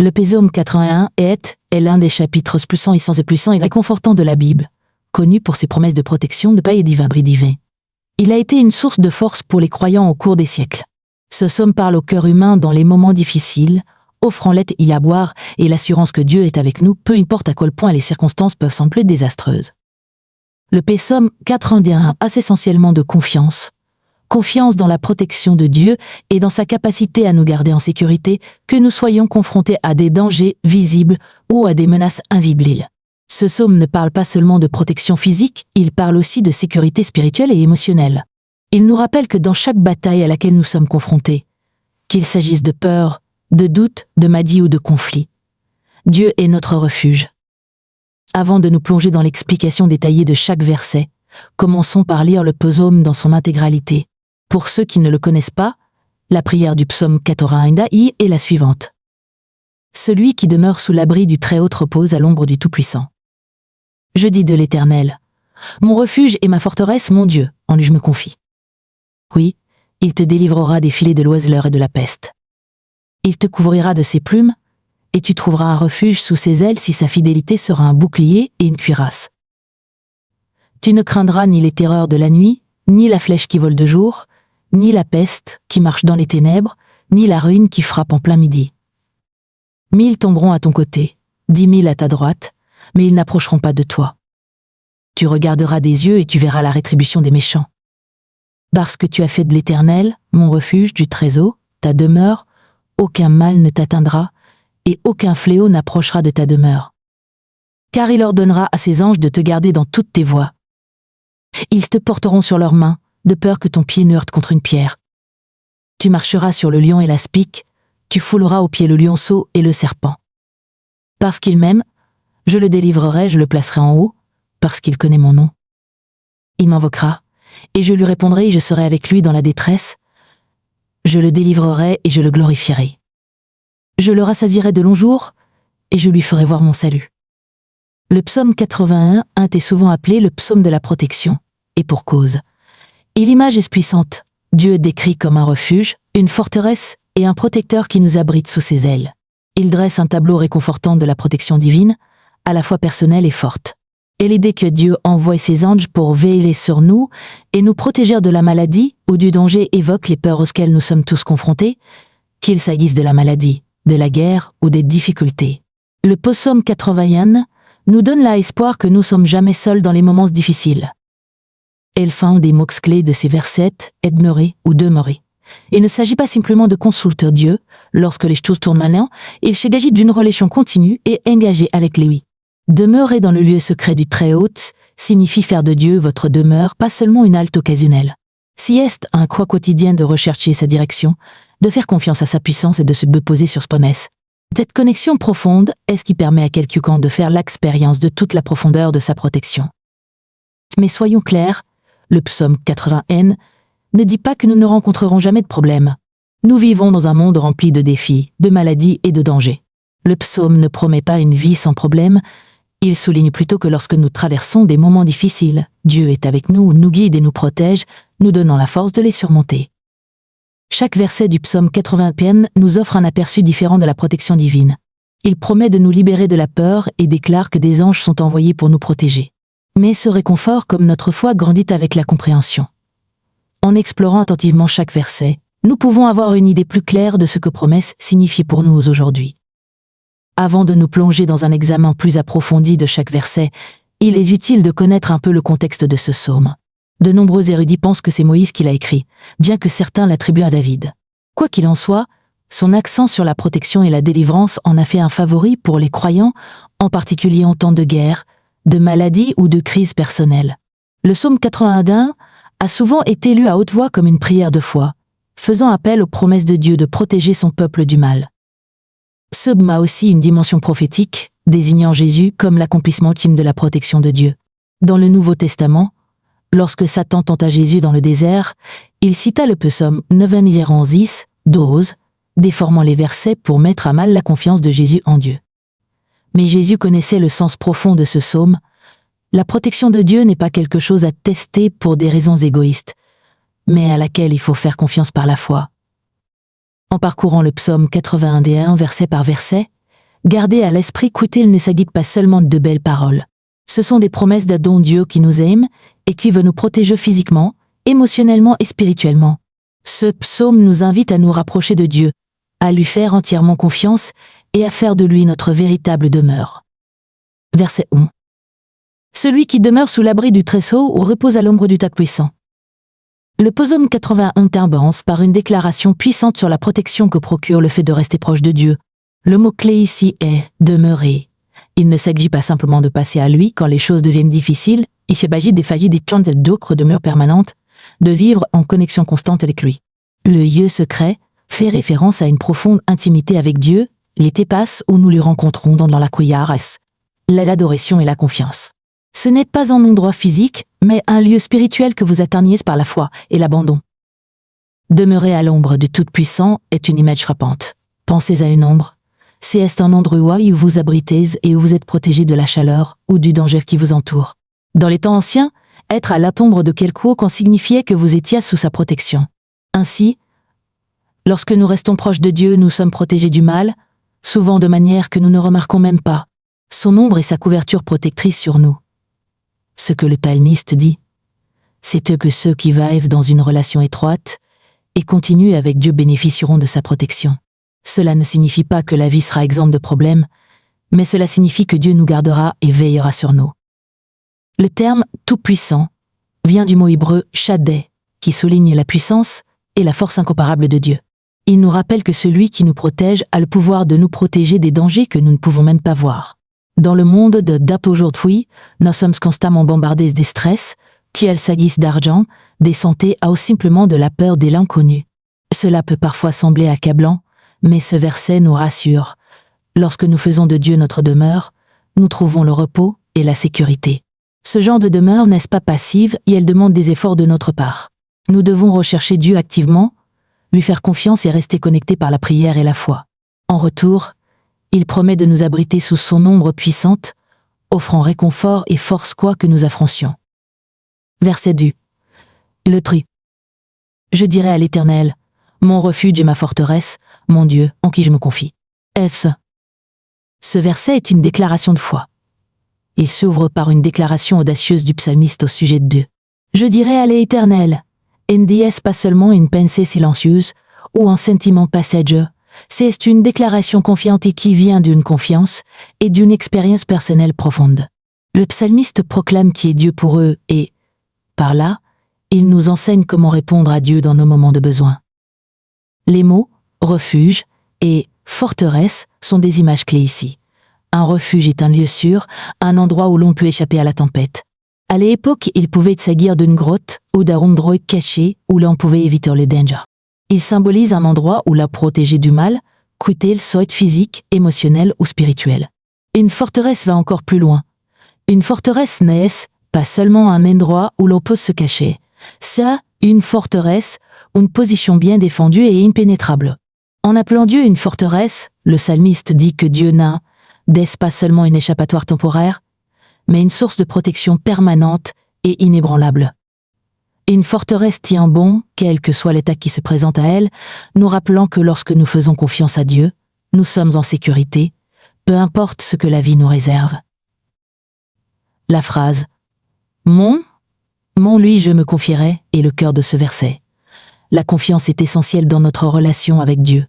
Le psaume 81 est l'un des chapitres puissants et réconfortants de la Bible, connu pour ses promesses de protection, de paix et d'abri. Il a été une source de force pour les croyants au cours des siècles. Ce psaume parle au cœur humain dans les moments difficiles, offrant l'aide y à boire et l'assurance que Dieu est avec nous, peu importe à quel point les circonstances peuvent sembler désastreuses. Le psaume 81 a essentiellement de confiance dans la protection de Dieu et dans sa capacité à nous garder en sécurité, que nous soyons confrontés à des dangers visibles ou à des menaces invisibles. Ce psaume ne parle pas seulement de protection physique, il parle aussi de sécurité spirituelle et émotionnelle. Il nous rappelle que dans chaque bataille à laquelle nous sommes confrontés, qu'il s'agisse de peur, de doute, de maladie ou de conflit, Dieu est notre refuge. Avant de nous plonger dans l'explication détaillée de chaque verset, commençons par lire le psaume dans son intégralité. Pour ceux qui ne le connaissent pas, la prière du psaume 81 est la suivante. Celui qui demeure sous l'abri du Très-Haut repose à l'ombre du Tout-Puissant. Je dis de l'Éternel, mon refuge et ma forteresse, mon Dieu, en lui je me confie. Oui, il te délivrera des filets de l'oiseleur et de la peste. Il te couvrira de ses plumes, et tu trouveras un refuge sous ses ailes si sa fidélité sera un bouclier et une cuirasse. Tu ne craindras ni les terreurs de la nuit, ni la flèche qui vole de jour, ni la peste qui marche dans les ténèbres, ni la ruine qui frappe en plein midi. 1000 tomberont à ton côté, 10 000 à ta droite, mais ils n'approcheront pas de toi. Tu regarderas des yeux et tu verras la rétribution des méchants. Parce que tu as fait de l'Éternel, mon refuge, du Très-Haut, ta demeure, aucun mal ne t'atteindra, et aucun fléau n'approchera de ta demeure. Car il ordonnera à ses anges de te garder dans toutes tes voies. Ils te porteront sur leurs mains, de peur que ton pied ne heurte contre une pierre. Tu marcheras sur le lion et l'aspic, tu fouleras aux pieds le lionceau et le serpent. Parce qu'il m'aime, je le délivrerai, je le placerai en haut, parce qu'il connaît mon nom. Il m'invoquera, et je lui répondrai, et je serai avec lui dans la détresse. Je le délivrerai et je le glorifierai. Je le rassasierai de longs jours, et je lui ferai voir mon salut. Le psaume 81 est souvent appelé le psaume de la protection, et pour cause. Et l'image est puissante. Dieu est décrit comme un refuge, une forteresse et un protecteur qui nous abrite sous ses ailes. Il dresse un tableau réconfortant de la protection divine, à la fois personnelle et forte. Et l'idée que Dieu envoie ses anges pour veiller sur nous et nous protéger de la maladie ou du danger évoque les peurs auxquelles nous sommes tous confrontés, qu'il s'agisse de la maladie, de la guerre ou des difficultés. Le psaume 81 nous donne l'espoir que nous sommes jamais seuls dans les moments difficiles. Et le fin des mots-clés de ces versets est demeurer ou demeurer. Il ne s'agit pas simplement de consulter Dieu lorsque les choses tournent mal, il s'agit d'une relation continue et engagée avec lui. Demeurer dans le lieu secret du Très-Haut signifie faire de Dieu votre demeure, pas seulement une halte occasionnelle. Si est un croix quotidien de rechercher sa direction, de faire confiance à sa puissance et de se poser sur sa promesse. Cette connexion profonde est ce qui permet à quelqu'un de faire l'expérience de toute la profondeur de sa protection. Mais soyons clairs, le psaume 81 ne dit pas que nous ne rencontrerons jamais de problèmes. Nous vivons dans un monde rempli de défis, de maladies et de dangers. Le psaume ne promet pas une vie sans problème, il souligne plutôt que lorsque nous traversons des moments difficiles, Dieu est avec nous, nous guide et nous protège, nous donnant la force de les surmonter. Chaque verset du psaume 81 nous offre un aperçu différent de la protection divine. Il promet de nous libérer de la peur et déclare que des anges sont envoyés pour nous protéger. Mais ce réconfort, comme notre foi, grandit avec la compréhension. En explorant attentivement chaque verset, nous pouvons avoir une idée plus claire de ce que promesse signifie pour nous aujourd'hui. Avant de nous plonger dans un examen plus approfondi de chaque verset, il est utile de connaître un peu le contexte de ce psaume. De nombreux érudits pensent que c'est Moïse qui l'a écrit, bien que certains l'attribuent à David. Quoi qu'il en soit, son accent sur la protection et la délivrance en a fait un favori pour les croyants, en particulier en temps de guerre, de maladie ou de crise personnelle. Le psaume 81 a souvent été lu à haute voix comme une prière de foi, faisant appel aux promesses de Dieu de protéger son peuple du mal. Ce psaume a aussi une dimension prophétique, désignant Jésus comme l'accomplissement ultime de la protection de Dieu. Dans le Nouveau Testament, lorsque Satan tenta Jésus dans le désert, il cita le psaume 9 12, déformant les versets pour mettre à mal la confiance de Jésus en Dieu. Mais Jésus connaissait le sens profond de ce psaume. La protection de Dieu n'est pas quelque chose à tester pour des raisons égoïstes, mais à laquelle il faut faire confiance par la foi. En parcourant le psaume 81 verset par verset, Gardez à l'esprit qu'il ne s'agit pas seulement de belles paroles. Ce sont des promesses d'un don Dieu qui nous aime et qui veut nous protéger physiquement, émotionnellement et spirituellement. Ce psaume nous invite à nous rapprocher de Dieu, à lui faire entièrement confiance et à faire de lui notre véritable demeure. Verset 1. Celui qui demeure sous l'abri du Très-Haut ou repose à l'ombre du Tout-Puissant. Le psaume 81 commence par une déclaration puissante sur la protection que procure le fait de rester proche de Dieu. Le mot-clé ici est « demeurer ». Il ne s'agit pas simplement de passer à lui quand les choses deviennent difficiles, il s'agit des chances d'autres demeures permanentes, de vivre en connexion constante avec lui. Le lieu secret fait référence à une profonde intimité avec Dieu, les tépasses où nous lui rencontrons dans la cuillares, l'adoration et la confiance. Ce n'est pas un endroit physique, mais un lieu spirituel que vous atteignez par la foi et l'abandon. Demeurer à l'ombre du Tout-Puissant est une image frappante. Pensez à une ombre. C'est un endroit où vous abritez et où vous êtes protégé de la chaleur ou du danger qui vous entoure. Dans les temps anciens, être à l'ombre de quelqu'un signifiait que vous étiez sous sa protection. Ainsi, lorsque nous restons proches de Dieu, nous sommes protégés du mal, souvent de manière que nous ne remarquons même pas. Son ombre est sa couverture protectrice sur nous. Ce que le psalmiste dit, c'est que ceux qui vivent dans une relation étroite et continuent avec Dieu bénéficieront de sa protection. Cela ne signifie pas que la vie sera exempte de problèmes, mais cela signifie que Dieu nous gardera et veillera sur nous. Le terme « tout-puissant » vient du mot hébreu « shaddai » qui souligne la puissance et la force incomparable de Dieu. Il nous rappelle que celui qui nous protège a le pouvoir de nous protéger des dangers que nous ne pouvons même pas voir. Dans le monde d'aujourd'hui, nous sommes constamment bombardés des stress, qu'il s'agisse d'argent, des santé ou simplement de la peur de l'inconnu. Cela peut parfois sembler accablant, mais ce verset nous rassure. Lorsque nous faisons de Dieu notre demeure, nous trouvons le repos et la sécurité. Ce genre de demeure n'est pas passive et elle demande des efforts de notre part. Nous devons rechercher Dieu activement, lui faire confiance et rester connectés par la prière et la foi. En retour, il promet de nous abriter sous son ombre puissante, offrant réconfort et force quoi que nous affrontions. Verset 2. Le tri. Je dirai à l'Éternel, mon refuge et ma forteresse, mon Dieu, en qui je me confie. F. Ce verset est une déclaration de foi. Il s'ouvre par une déclaration audacieuse du psalmiste au sujet de Dieu. Je dirai à l'Éternel, n'est pas seulement une pensée silencieuse ou un sentiment passager, c'est une déclaration confiante et qui vient d'une confiance et d'une expérience personnelle profonde. Le psalmiste proclame qui est Dieu pour eux et, par là, il nous enseigne comment répondre à Dieu dans nos moments de besoin. Les mots « refuge » et « forteresse » sont des images clés ici. Un refuge est un lieu sûr, un endroit où l'on peut échapper à la tempête. À l'époque, il pouvait s'agir d'une grotte ou d'un endroit caché où l'on pouvait éviter le danger. Il symbolise un endroit où l'on protégé du mal, qu'il soit physique, émotionnel ou spirituel. Une forteresse va encore plus loin. Une forteresse n'est pas seulement un endroit où l'on peut se cacher. C'est une forteresse, une position bien défendue et impénétrable. En appelant Dieu une forteresse, le psalmiste dit que Dieu n'est pas seulement une échappatoire temporaire, mais une source de protection permanente et inébranlable. Une forteresse tient bon, quel que soit l'état qui se présente à elle, nous rappelant que lorsque nous faisons confiance à Dieu, nous sommes en sécurité, peu importe ce que la vie nous réserve. La phrase « Mon lui je me confierai » est le cœur de ce verset. La confiance est essentielle dans notre relation avec Dieu.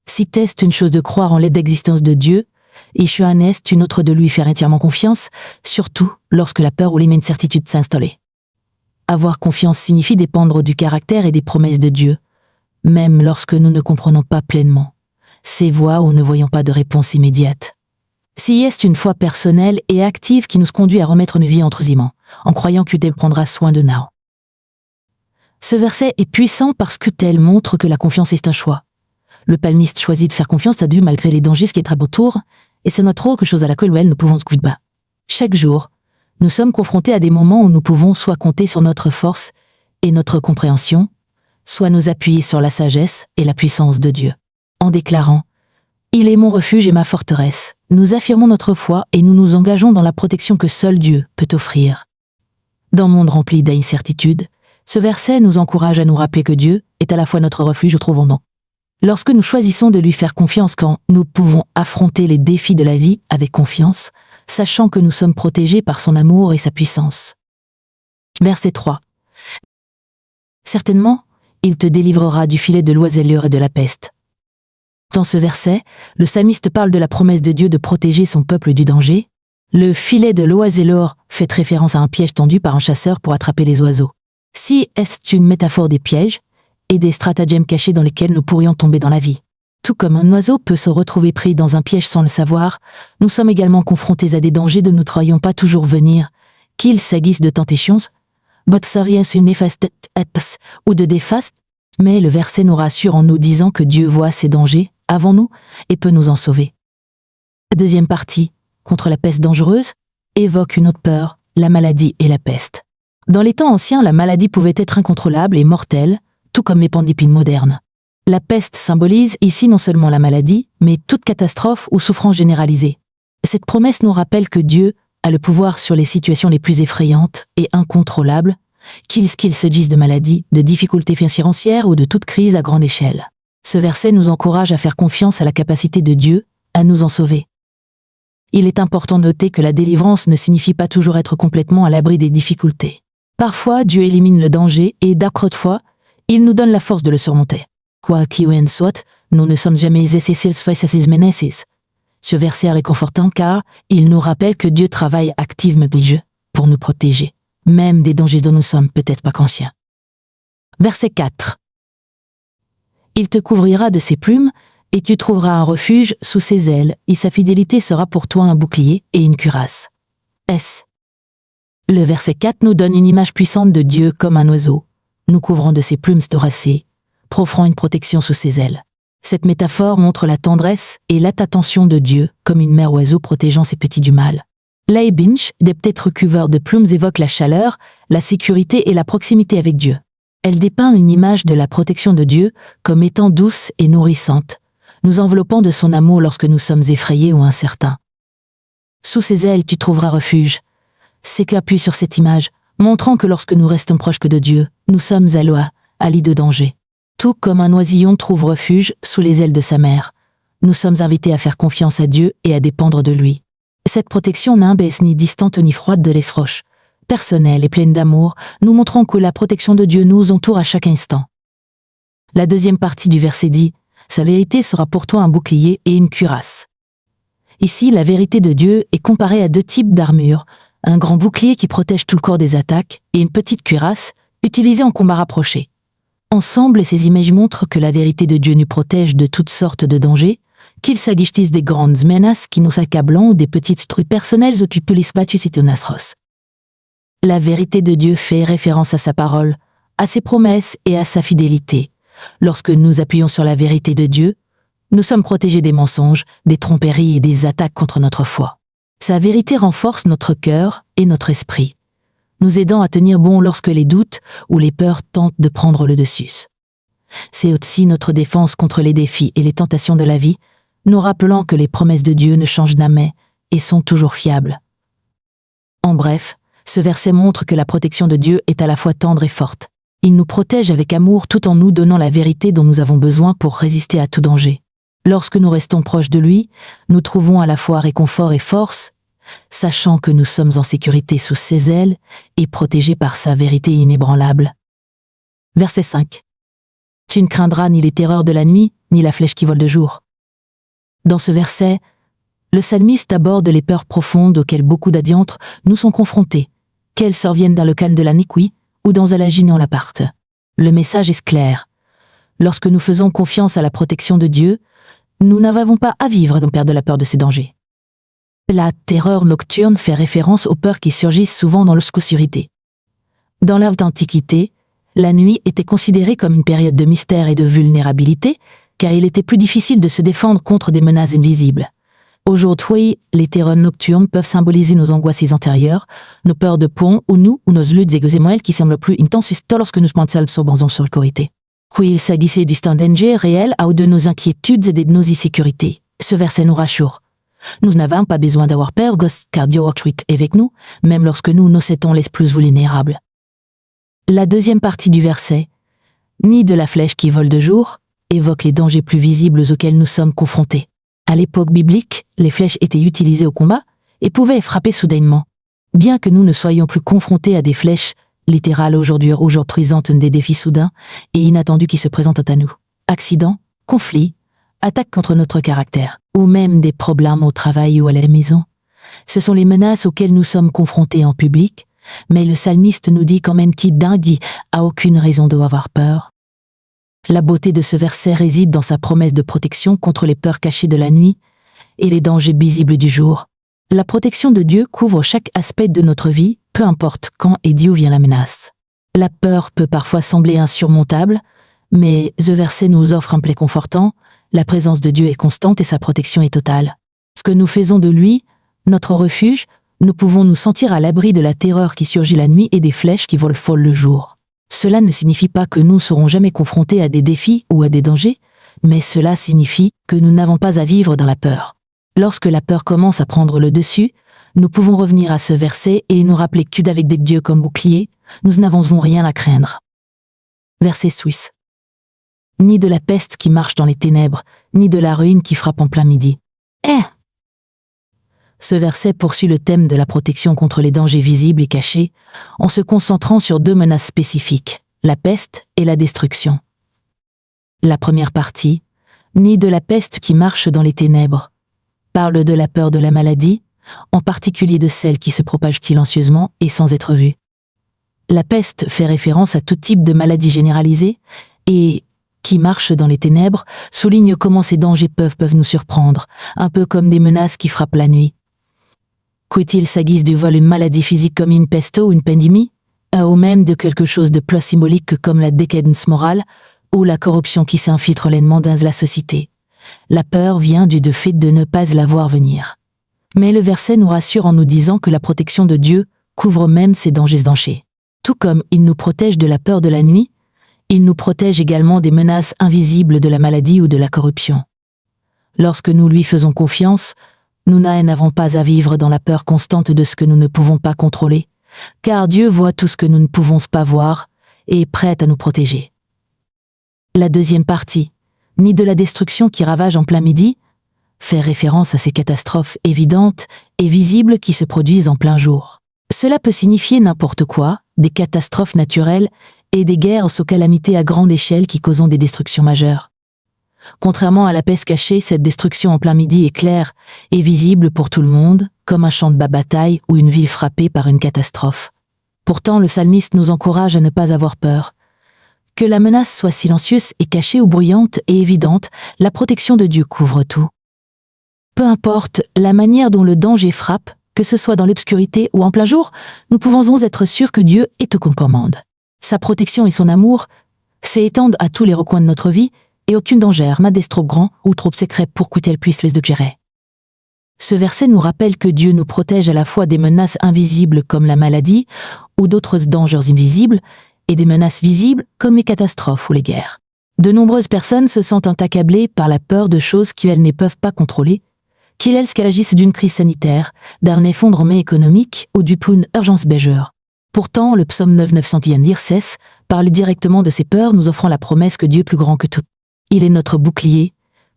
Si c'est une chose de croire en l'aide d'existence de Dieu, et est une autre de lui faire entièrement confiance, surtout lorsque la peur ou l'incertitude s'installent. Avoir confiance signifie dépendre du caractère et des promesses de Dieu, même lorsque nous ne comprenons pas pleinement ses voies ou ne voyons pas de réponse immédiate. Si est une foi personnelle et active qui nous conduit à remettre une vie entre ses mains, en croyant que Dieu prendra soin de nous. Ce verset est puissant parce que tel montre que la confiance est un choix. Le psalmiste choisit de faire confiance à Dieu malgré les dangers qui est à autour, et c'est notre autre chose à laquelle nous pouvons se couper. Chaque jour, nous sommes confrontés à des moments où nous pouvons soit compter sur notre force et notre compréhension, soit nous appuyer sur la sagesse et la puissance de Dieu. En déclarant « Il est mon refuge et ma forteresse », nous affirmons notre foi et nous nous engageons dans la protection que seul Dieu peut offrir. Dans un monde rempli d'incertitudes, ce verset nous encourage à nous rappeler que Dieu est à la fois notre refuge, trouvons-nous. Lorsque nous choisissons de lui faire confiance quand nous pouvons affronter les défis de la vie avec confiance, sachant que nous sommes protégés par son amour et sa puissance. Verset 3. Certainement, il te délivrera du filet de l'oiseleur et de la peste. Dans ce verset, le psalmiste parle de la promesse de Dieu de protéger son peuple du danger. Le filet de l'oiseleur fait référence à un piège tendu par un chasseur pour attraper les oiseaux. Si est une métaphore des pièges et des stratagèmes cachés dans lesquels nous pourrions tomber dans la vie. Tout comme un oiseau peut se retrouver pris dans un piège sans le savoir, nous sommes également confrontés à des dangers dont nous ne croyons pas toujours venir, qu'il s'agisse de tentations, ou de défastes, mais le verset nous rassure en nous disant que Dieu voit ces dangers avant nous et peut nous en sauver. La deuxième partie, contre la peste dangereuse, évoque une autre peur, la maladie et la peste. Dans les temps anciens, la maladie pouvait être incontrôlable et mortelle, tout comme les pandémies modernes. La peste symbolise ici non seulement la maladie, mais toute catastrophe ou souffrance généralisée. Cette promesse nous rappelle que Dieu a le pouvoir sur les situations les plus effrayantes et incontrôlables, qu'il s'agisse de maladies, de difficultés financières ou de toute crise à grande échelle. Ce verset nous encourage à faire confiance à la capacité de Dieu à nous en sauver. Il est important de noter que la délivrance ne signifie pas toujours être complètement à l'abri des difficultés. Parfois, Dieu élimine le danger et d'autres fois, il nous donne la force de le surmonter. Quoi qu'il en soit, nous ne sommes jamais essentiels face à ces menaces. Ce verset est réconfortant car il nous rappelle que Dieu travaille activement pour nous protéger, même des dangers dont nous sommes peut-être pas conscients. Verset 4. Il te couvrira de ses plumes et tu trouveras un refuge sous ses ailes et sa fidélité sera pour toi un bouclier et une cuirasse. Le verset 4 nous donne une image puissante de Dieu comme un oiseau, nous couvrant de ses plumes storacées, offrant une protection sous ses ailes. Cette métaphore montre la tendresse et l'attention de Dieu comme une mère oiseau protégeant ses petits du mal. L'aibinch, des petites recouverts de plumes évoque la chaleur, la sécurité et la proximité avec Dieu. Elle dépeint une image de la protection de Dieu comme étant douce et nourrissante, nous enveloppant de son amour lorsque nous sommes effrayés ou incertains. Sous ses ailes, tu trouveras refuge. C'est qu'appuie sur cette image, montrant que lorsque nous restons proches que de Dieu, nous sommes à l'île de danger. Tout comme un oisillon trouve refuge sous les ailes de sa mère, nous sommes invités à faire confiance à Dieu et à dépendre de lui. Cette protection n'est ni distante ni froide de l'effroche, personnelle et pleine d'amour, nous montrant que la protection de Dieu nous entoure à chaque instant. La deuxième partie du verset dit « Sa vérité sera pour toi un bouclier et une cuirasse ». Ici, la vérité de Dieu est comparée à deux types d'armure, un grand bouclier qui protège tout le corps des attaques et une petite cuirasse utilisée en combat rapproché. Ensemble, ces images montrent que la vérité de Dieu nous protège de toutes sortes de dangers, qu'il s'agisse des grandes menaces qui nous accablent ou des petites trucs personnelles où tu peux les battre si tu n'astros. La vérité de Dieu fait référence à sa parole, à ses promesses et à sa fidélité. Lorsque nous appuyons sur la vérité de Dieu, nous sommes protégés des mensonges, des tromperies et des attaques contre notre foi. Sa vérité renforce notre cœur et notre esprit, nous aidant à tenir bon lorsque les doutes ou les peurs tentent de prendre le dessus. C'est aussi notre défense contre les défis et les tentations de la vie, nous rappelant que les promesses de Dieu ne changent jamais et sont toujours fiables. En bref, ce verset montre que la protection de Dieu est à la fois tendre et forte. Il nous protège avec amour tout en nous donnant la vérité dont nous avons besoin pour résister à tout danger. Lorsque nous restons proches de lui, nous trouvons à la fois réconfort et force, sachant que nous sommes en sécurité sous ses ailes et protégés par sa vérité inébranlable. Verset 5. Tu ne craindras ni les terreurs de la nuit, ni la flèche qui vole de jour. Dans ce verset, le psalmiste aborde les peurs profondes auxquelles beaucoup d'adiantres nous sont confrontés, qu'elles surviennent dans le calme de la nuit ou dans la gine en l'appart. Le message est clair. Lorsque nous faisons confiance à la protection de Dieu, nous n'avons pas à vivre dans perdre la peur de ces dangers. La terreur nocturne fait référence aux peurs qui surgissent souvent dans l'obscurité. Dans l'ère d'Antiquité, la nuit était considérée comme une période de mystère et de vulnérabilité, car il était plus difficile de se défendre contre des menaces invisibles. Aujourd'hui, les terreurs nocturnes peuvent symboliser nos angoisses intérieures, nos peurs de pont ou nos luttes émotionnelles qui semblent plus intenses lorsque nous pensons en sécurité. Qu'il s'agissait d'un danger réel ou de nos inquiétudes et de nos insécurités. Ce verset nous rassure. Nous n'avons pas besoin d'avoir peur, car Dieu est avec nous, même lorsque nous sommes les plus vulnérables. La deuxième partie du verset, ni de la flèche qui vole de jour, évoque les dangers plus visibles auxquels nous sommes confrontés. À l'époque biblique, les flèches étaient utilisées au combat et pouvaient frapper soudainement. Bien que nous ne soyons plus confrontés à des flèches littérales aujourd'hui présentent des défis soudains et inattendus qui se présentent à nous. Accidents, conflits, attaques contre notre caractère, ou même des problèmes au travail ou à la maison. Ce sont les menaces auxquelles nous sommes confrontés en public, mais le psalmiste nous dit quand même qu'il n'a aucune raison d'avoir peur. La beauté de ce verset réside dans sa promesse de protection contre les peurs cachées de la nuit et les dangers visibles du jour. La protection de Dieu couvre chaque aspect de notre vie, peu importe quand et d'où vient la menace. La peur peut parfois sembler insurmontable, mais ce verset nous offre un plaid confortant, la présence de Dieu est constante et sa protection est totale. Ce que nous faisons de lui, notre refuge, nous pouvons nous sentir à l'abri de la terreur qui surgit la nuit et des flèches qui volent folles le jour. Cela ne signifie pas que nous ne serons jamais confrontés à des défis ou à des dangers, mais cela signifie que nous n'avons pas à vivre dans la peur. Lorsque la peur commence à prendre le dessus, nous pouvons revenir à ce verset et nous rappeler qu'avec des dieux comme bouclier, nous n'avons rien à craindre. Verset suisse. Ni de la peste qui marche dans les ténèbres, ni de la ruine qui frappe en plein midi. Ce verset poursuit le thème de la protection contre les dangers visibles et cachés, en se concentrant sur deux menaces spécifiques, la peste et la destruction. La première partie, ni de la peste qui marche dans les ténèbres, parle de la peur de la maladie, en particulier de celle qui se propage silencieusement et sans être vue. La peste fait référence à tout type de maladie généralisée et qui marche dans les ténèbres souligne comment ces dangers peuvent nous surprendre, un peu comme des menaces qui frappent la nuit. Qu'il s'agisse du vol, une maladie physique comme une peste ou une pandémie, ou même de quelque chose de plus symbolique comme la décadence morale ou la corruption qui s'infiltre lentement dans la société. La peur vient du fait de ne pas la voir venir. Mais le verset nous rassure en nous disant que la protection de Dieu couvre même ces dangers. Tout comme il nous protège de la peur de la nuit, il nous protège également des menaces invisibles de la maladie ou de la corruption. Lorsque nous lui faisons confiance, nous n'avons pas à vivre dans la peur constante de ce que nous ne pouvons pas contrôler, car Dieu voit tout ce que nous ne pouvons pas voir et est prêt à nous protéger. La deuxième partie, ni de la destruction qui ravage en plein midi, fait référence à ces catastrophes évidentes et visibles qui se produisent en plein jour. Cela peut signifier n'importe quoi, des catastrophes naturelles et des guerres aux calamités à grande échelle qui causent des destructions majeures. Contrairement à la peste cachée, cette destruction en plein midi est claire et visible pour tout le monde, comme un champ de bataille ou une ville frappée par une catastrophe. Pourtant, le psalmiste nous encourage à ne pas avoir peur. Que la menace soit silencieuse et cachée ou bruyante et évidente, la protection de Dieu couvre tout. Peu importe la manière dont le danger frappe, que ce soit dans l'obscurité ou en plein jour, nous pouvons être sûrs que Dieu est aux commandes. Sa protection et son amour s'étendent à tous les recoins de notre vie, et aucune danger n'a d'être trop grand ou trop secret pour qu'elle puisse les gérer. Ce verset nous rappelle que Dieu nous protège à la fois des menaces invisibles comme la maladie ou d'autres dangers invisibles et des menaces visibles comme les catastrophes ou les guerres. De nombreuses personnes se sentent accablées par la peur de choses qu'elles ne peuvent pas contrôler, qu'elles agissent d'une crise sanitaire, d'un effondrement économique ou d'une urgence majeure. Pourtant, le psaume 9:916 parle directement de ces peurs, nous offrant la promesse que Dieu est plus grand que tout. Il est notre bouclier,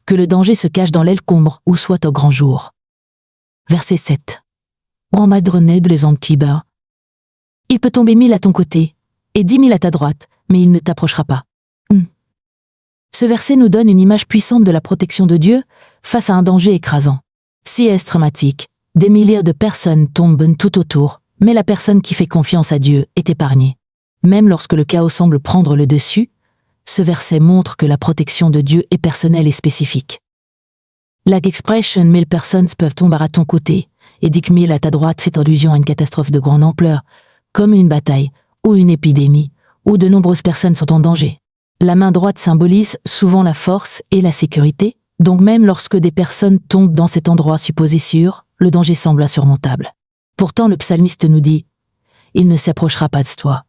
que le danger se cache dans l'ombre ou soit au grand jour. Verset 7. En madronné de les antiba. Il peut tomber 1000 à ton côté et 10 000 à ta droite, mais il ne t'approchera pas. Ce verset nous donne une image puissante de la protection de Dieu face à un danger écrasant. Si est dramatique, des milliers de personnes tombent tout autour, mais la personne qui fait confiance à Dieu est épargnée. Même lorsque le chaos semble prendre le dessus, ce verset montre que la protection de Dieu est personnelle et spécifique. L'expression 1000 personnes peuvent tomber à ton côté et 10 000 à ta droite fait allusion à une catastrophe de grande ampleur, comme une bataille ou une épidémie, où de nombreuses personnes sont en danger. La main droite symbolise souvent la force et la sécurité, donc même lorsque des personnes tombent dans cet endroit supposé sûr, le danger semble insurmontable. Pourtant, le psalmiste nous dit « Il ne s'approchera pas de toi ».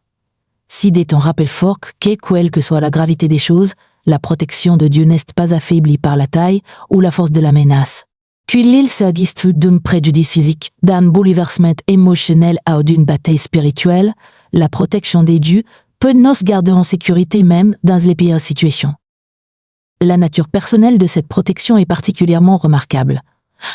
Si dès ton rappel fort, quelle que soit la gravité des choses, la protection de Dieu n'est pas affaiblie par la taille ou la force de la menace. Qu'il s'agisse d'un préjudice physique, d'un bouleversement émotionnel ou d'une bataille spirituelle, la protection des dieux peut nous garder en sécurité même dans les pires situations. La nature personnelle de cette protection est particulièrement remarquable.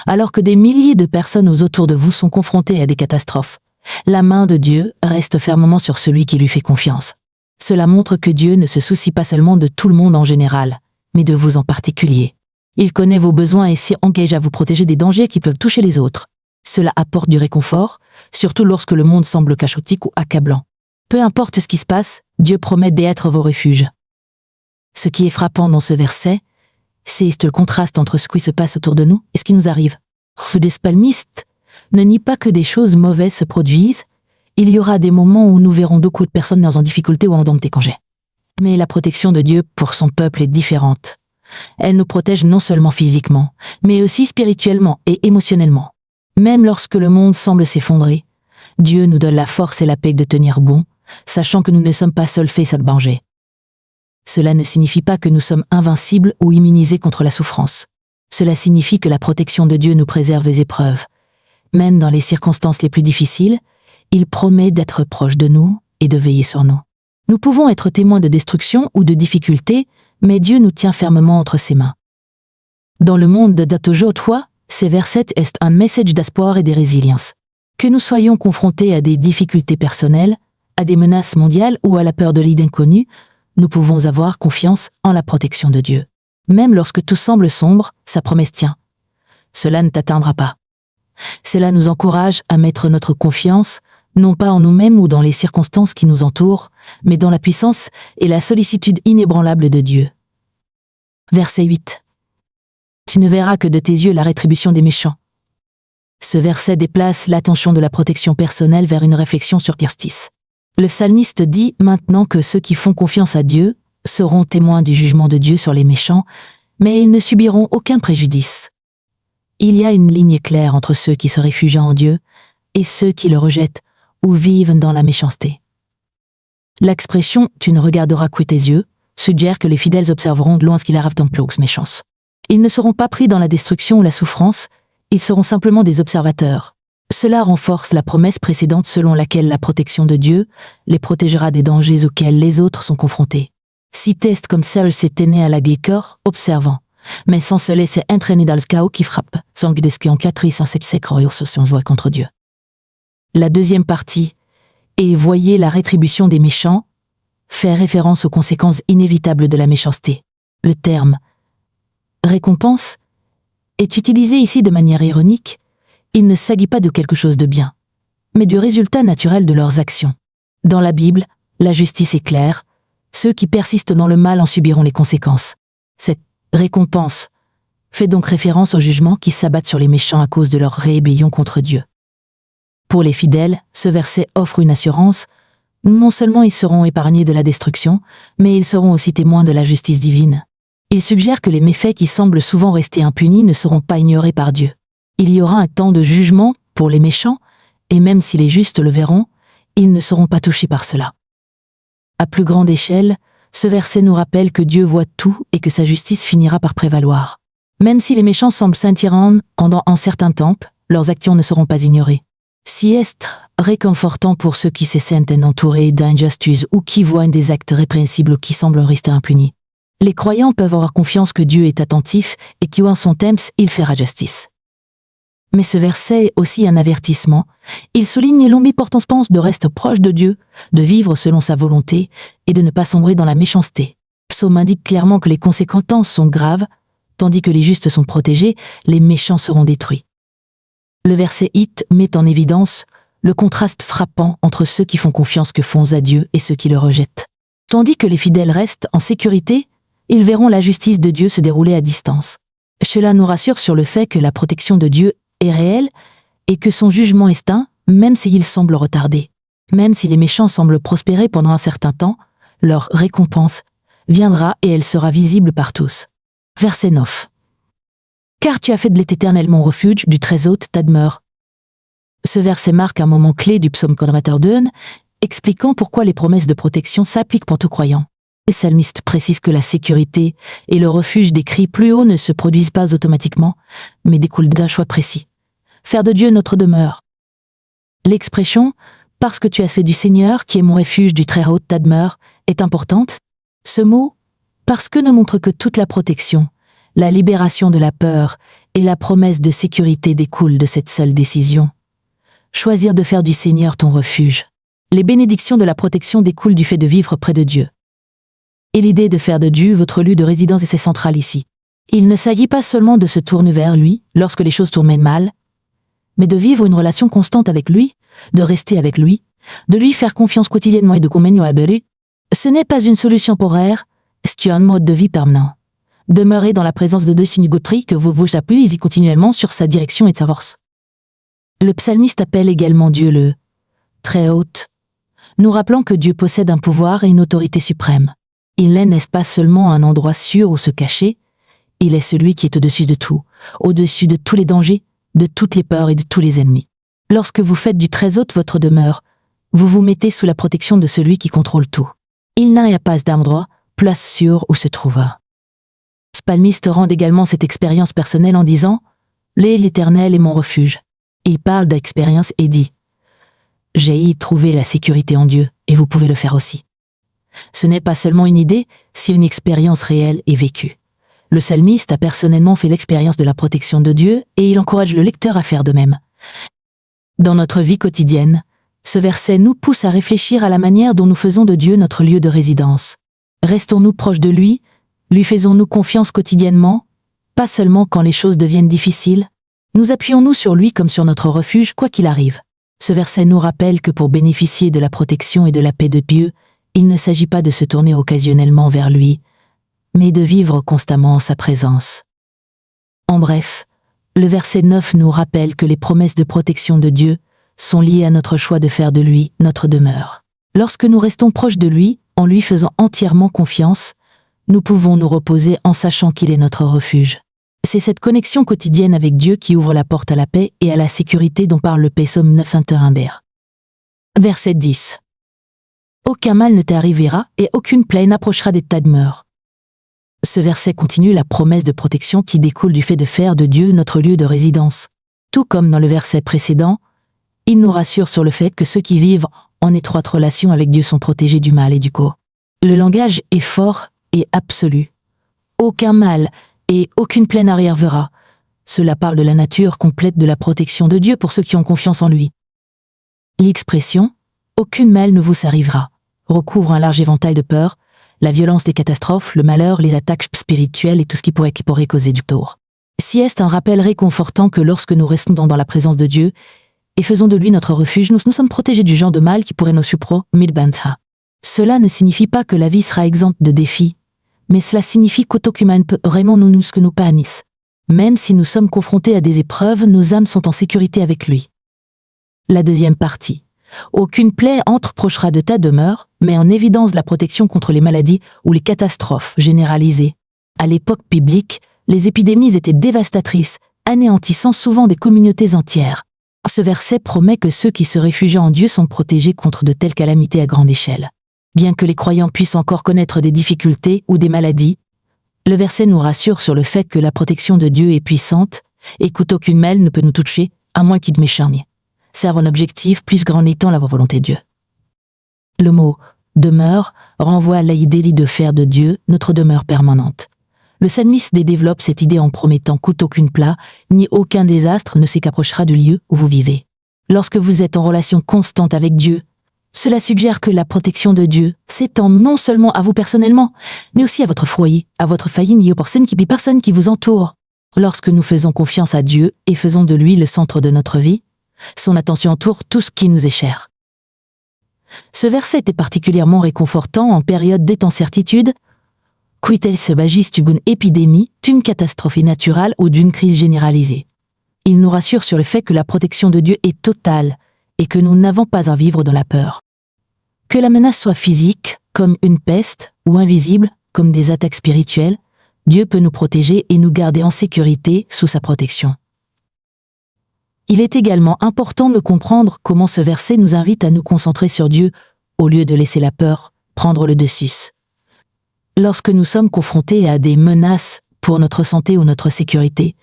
Alors que des milliers de personnes autour de vous sont confrontées à des catastrophes, la main de Dieu reste fermement sur celui qui lui fait confiance. Cela montre que Dieu ne se soucie pas seulement de tout le monde en général, mais de vous en particulier. Il connaît vos besoins et s'y engage à vous protéger des dangers qui peuvent toucher les autres. Cela apporte du réconfort, surtout lorsque le monde semble chaotique ou accablant. Peu importe ce qui se passe, Dieu promet d'être vos refuges. Ce qui est frappant dans ce verset, c'est le contraste entre ce qui se passe autour de nous et ce qui nous arrive. Ce psalmiste ne nie pas que des choses mauvaises se produisent. Il y aura des moments où nous verrons beaucoup de personnes en difficulté ou en danger. Mais la protection de Dieu pour son peuple est différente. Elle nous protège non seulement physiquement, mais aussi spirituellement et émotionnellement. Même lorsque le monde semble s'effondrer, Dieu nous donne la force et la paix de tenir bon, sachant que nous ne sommes pas seuls face à le danger. Cela ne signifie pas que nous sommes invincibles ou immunisés contre la souffrance. Cela signifie que la protection de Dieu nous préserve des épreuves. Même dans les circonstances les plus difficiles, il promet d'être proche de nous et de veiller sur nous. Nous pouvons être témoins de destruction ou de difficultés, mais Dieu nous tient fermement entre ses mains. Dans le monde d'aujourd'hui, ces versets est un message d'espoir et de résilience. Que nous soyons confrontés à des difficultés personnelles, à des menaces mondiales ou à la peur de l'inconnu, nous pouvons avoir confiance en la protection de Dieu. Même lorsque tout semble sombre, sa promesse tient. Cela ne t'atteindra pas. Cela nous encourage à mettre notre confiance, non pas en nous-mêmes ou dans les circonstances qui nous entourent, mais dans la puissance et la sollicitude inébranlable de Dieu. Verset 8. Tu ne verras que de tes yeux la rétribution des méchants. Ce verset déplace l'attention de la protection personnelle vers une réflexion sur justice. Le psalmiste dit maintenant que ceux qui font confiance à Dieu seront témoins du jugement de Dieu sur les méchants, mais ils ne subiront aucun préjudice. Il y a une ligne claire entre ceux qui se réfugient en Dieu et ceux qui le rejettent ou vivent dans la méchanceté. L'expression « tu ne regarderas que tes yeux » suggère que les fidèles observeront de loin ce qu'il arrive dans les méchants. Ils ne seront pas pris dans la destruction ou la souffrance, ils seront simplement des observateurs. Cela renforce la promesse précédente selon laquelle la protection de Dieu les protégera des dangers auxquels les autres sont confrontés. Si test comme Saul s'était né à la guécor, observant, mais sans se laisser entraîner dans le chaos qui frappe, sans que en 4 sans cette sécurité se joie contre Dieu. La deuxième partie, et voyez la rétribution des méchants, fait référence aux conséquences inévitables de la méchanceté. Le terme récompense est utilisé ici de manière ironique. Il ne s'agit pas de quelque chose de bien, mais du résultat naturel de leurs actions. Dans la Bible, la justice est claire, ceux qui persistent dans le mal en subiront les conséquences. Cette récompense fait donc référence au jugement qui s'abattent sur les méchants à cause de leur rébellion contre Dieu. Pour les fidèles, ce verset offre une assurance. Non seulement ils seront épargnés de la destruction, mais ils seront aussi témoins de la justice divine. Il suggère que les méfaits qui semblent souvent rester impunis ne seront pas ignorés par Dieu. Il y aura un temps de jugement pour les méchants, et même si les justes le verront, ils ne seront pas touchés par cela. À plus grande échelle, ce verset nous rappelle que Dieu voit tout et que sa justice finira par prévaloir. Même si les méchants semblent s'intirant pendant un certain temps, leurs actions ne seront pas ignorées. Si est réconfortant pour ceux qui se sentent entourés d'injustice ou qui voient des actes répréhensibles qui semblent rester impunis. Les croyants peuvent avoir confiance que Dieu est attentif et qu'en son temps, il fera justice. Mais ce verset est aussi un avertissement. Il souligne l'omnipotence de rester proche de Dieu, de vivre selon sa volonté et de ne pas sombrer dans la méchanceté. Le psaume indique clairement que les conséquences sont graves, tandis que les justes sont protégés, les méchants seront détruits. Le verset 8 met en évidence le contraste frappant entre ceux qui font confiance que font à Dieu et ceux qui le rejettent. Tandis que les fidèles restent en sécurité, ils verront la justice de Dieu se dérouler à distance. Cela nous rassure sur le fait que la protection de Dieu est réelle et que son jugement est saint, même s'il semble retardé. Même si les méchants semblent prospérer pendant un certain temps, leur récompense viendra et elle sera visible par tous. Verset 9. Car tu as fait de l'Éternel mon refuge, du très haut ta demeure. Ce verset marque un moment clé du psaume 82, expliquant pourquoi les promesses de protection s'appliquent pour tout croyant. Le psalmiste précise que la sécurité et le refuge décrits plus haut ne se produisent pas automatiquement, mais découlent d'un choix précis. Faire de Dieu notre demeure. L'expression « parce que tu as fait du Seigneur, qui est mon refuge du très haut ta demeure » est importante. Ce mot Parce que nous montre que toute la protection, la libération de la peur et la promesse de sécurité découlent de cette seule décision. Choisir de faire du Seigneur ton refuge. Les bénédictions de la protection découlent du fait de vivre près de Dieu. Et l'idée de faire de Dieu votre lieu de résidence est centrale ici. Il ne s'agit pas seulement de se tourner vers lui lorsque les choses tournent mal, mais de vivre une relation constante avec lui, de rester avec lui, de lui faire confiance quotidiennement et de convenir à lui. Ce n'est pas une solution temporaire, c'est un mode de vie permanent. Demeurez dans la présence de Dieu signe Godfrey que vous vous appuyez continuellement sur sa direction et sa force. Le psalmiste appelle également Dieu le très haut, nous rappelant que Dieu possède un pouvoir et une autorité suprême. Il n'est pas seulement un endroit sûr où se cacher, il est celui qui est au-dessus de tout, au-dessus de tous les dangers, de toutes les peurs et de tous les ennemis. Lorsque vous faites du très haut votre demeure, vous vous mettez sous la protection de celui qui contrôle tout. Il n'y a pas d'endroit, place sûre où se trouve. Ce psalmiste rend également cette expérience personnelle en disant « L'Éternel est mon refuge ». Il parle d'expérience et dit « J'ai y trouvé la sécurité en Dieu, et vous pouvez le faire aussi ». Ce n'est pas seulement une idée, c'est une expérience réelle et vécue. Le psalmiste a personnellement fait l'expérience de la protection de Dieu et il encourage le lecteur à faire de même. Dans notre vie quotidienne, ce verset nous pousse à réfléchir à la manière dont nous faisons de Dieu notre lieu de résidence. Restons-nous proches de lui faisons-nous confiance quotidiennement, pas seulement quand les choses deviennent difficiles. Nous appuyons-nous sur lui comme sur notre refuge quoi qu'il arrive. Ce verset nous rappelle que pour bénéficier de la protection et de la paix de Dieu, il ne s'agit pas de se tourner occasionnellement vers lui, mais de vivre constamment en sa présence. En bref, le verset 9 nous rappelle que les promesses de protection de Dieu sont liées à notre choix de faire de lui notre demeure. Lorsque nous restons proches de lui, en lui faisant entièrement confiance, nous pouvons nous reposer en sachant qu'il est notre refuge. C'est cette connexion quotidienne avec Dieu qui ouvre la porte à la paix et à la sécurité dont parle le Psaume 9:21. Verset 10. Aucun mal ne t'arrivera et aucune plaie n'approchera de ta demeure. Ce verset continue la promesse de protection qui découle du fait de faire de Dieu notre lieu de résidence. Tout comme dans le verset précédent, il nous rassure sur le fait que ceux qui vivent en étroite relation avec Dieu sont protégés du mal et du coup. Le langage est fort et absolu. Aucun mal et aucune plaie n'arrivera. Cela parle de la nature complète de la protection de Dieu pour ceux qui ont confiance en lui. L'expression « aucune mal ne vous arrivera » recouvre un large éventail de peurs, la violence des catastrophes, le malheur, les attaques spirituelles et tout ce qui pourrait causer du tort. Si est un rappel réconfortant que lorsque nous restons dans la présence de Dieu et faisons de lui notre refuge, nous sommes protégés du genre de mal qui pourrait nous surprendre. Cela ne signifie pas que la vie sera exempte de défis, mais cela signifie qu'aucun peut vraiment nous que nous pânisse. Même si nous sommes confrontés à des épreuves, nos âmes sont en sécurité avec lui. La deuxième partie. Aucune plaie entreprochera de ta demeure, met en évidence la protection contre les maladies ou les catastrophes généralisées. À l'époque biblique, les épidémies étaient dévastatrices, anéantissant souvent des communautés entières. Ce verset promet que ceux qui se réfugient en Dieu sont protégés contre de telles calamités à grande échelle. Bien que les croyants puissent encore connaître des difficultés ou des maladies, le verset nous rassure sur le fait que la protection de Dieu est puissante et qu'aucune mal ne peut nous toucher, à moins qu'il m'échargne. Serve un objectif plus grand étant la volonté de Dieu. Le mot « demeure » renvoie à l'idée de faire de Dieu notre demeure permanente. Le psalmiste développe cette idée en promettant qu'aucune plaie ni aucun désastre ne s'approchera du lieu où vous vivez. Lorsque vous êtes en relation constante avec Dieu, cela suggère que la protection de Dieu s'étend non seulement à vous personnellement, mais aussi à votre foyer, à votre famille et aux personnes qui vous entourent. Lorsque nous faisons confiance à Dieu et faisons de lui le centre de notre vie, son attention entoure tout ce qui nous est cher. Ce verset est particulièrement réconfortant en période d'incertitude, qu'il s'agisse d'une épidémie, d'une catastrophe naturelle ou d'une crise généralisée. Il nous rassure sur le fait que la protection de Dieu est totale et que nous n'avons pas à vivre dans la peur. Que la menace soit physique, comme une peste, ou invisible, comme des attaques spirituelles, Dieu peut nous protéger et nous garder en sécurité sous sa protection. Il est également important de comprendre comment ce verset nous invite à nous concentrer sur Dieu au lieu de laisser la peur prendre le dessus. Lorsque nous sommes confrontés à des menaces pour notre santé ou notre sécurité,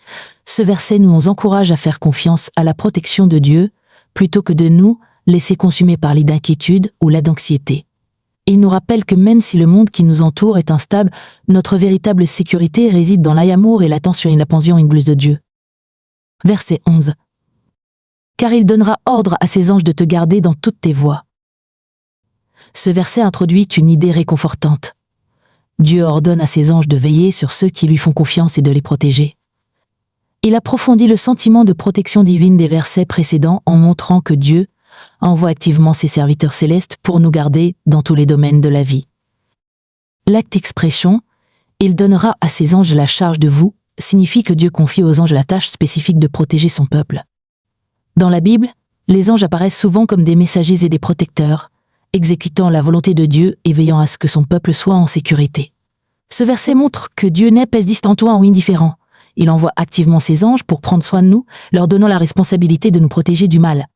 ce verset nous encourage à faire confiance à la protection de Dieu plutôt que de nous laisser consumer par l'inquiétude ou l'anxiété. Il nous rappelle que même si le monde qui nous entoure est instable, notre véritable sécurité réside dans l'amour et l'attention et la pension ingluse de Dieu. Verset 11. Car il donnera ordre à ses anges de te garder dans toutes tes voies. Ce verset introduit une idée réconfortante. Dieu ordonne à ses anges de veiller sur ceux qui lui font confiance et de les protéger. Il approfondit le sentiment de protection divine des versets précédents en montrant que Dieu envoie activement ses serviteurs célestes pour nous garder dans tous les domaines de la vie. L'acte expression « Il donnera à ses anges la charge de vous » signifie que Dieu confie aux anges la tâche spécifique de protéger son peuple. Dans la Bible, les anges apparaissent souvent comme des messagers et des protecteurs, exécutant la volonté de Dieu et veillant à ce que son peuple soit en sécurité. Ce verset montre que Dieu n'est pas distant ou indifférent. Il envoie activement ses anges pour prendre soin de nous, leur donnant la responsabilité de nous protéger du mal.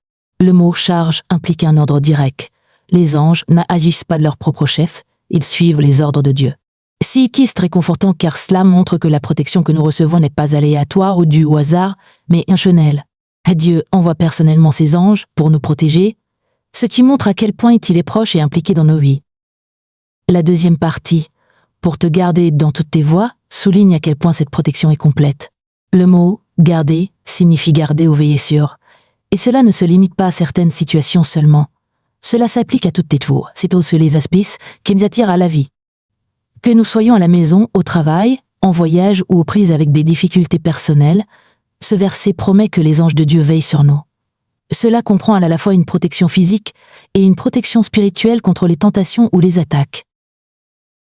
Le mot « charge » implique un ordre direct. Les anges n'agissent pas de leur propre chef, ils suivent les ordres de Dieu. C'est réconfortant car cela montre que la protection que nous recevons n'est pas aléatoire ou due au hasard, mais intentionnelle. Dieu envoie personnellement ses anges pour nous protéger, ce qui montre à quel point il est proche et impliqué dans nos vies. La deuxième partie, pour te garder dans toutes tes voies, souligne à quel point cette protection est complète. Le mot « garder » signifie garder ou veiller sur, et cela ne se limite pas à certaines situations seulement. Cela s'applique à toutes tes voies, c'est aussi les aspects qui nous attirent à la vie. Que nous soyons à la maison, au travail, en voyage ou aux prises avec des difficultés personnelles, ce verset promet que les anges de Dieu veillent sur nous. Cela comprend à la fois une protection physique et une protection spirituelle contre les tentations ou les attaques.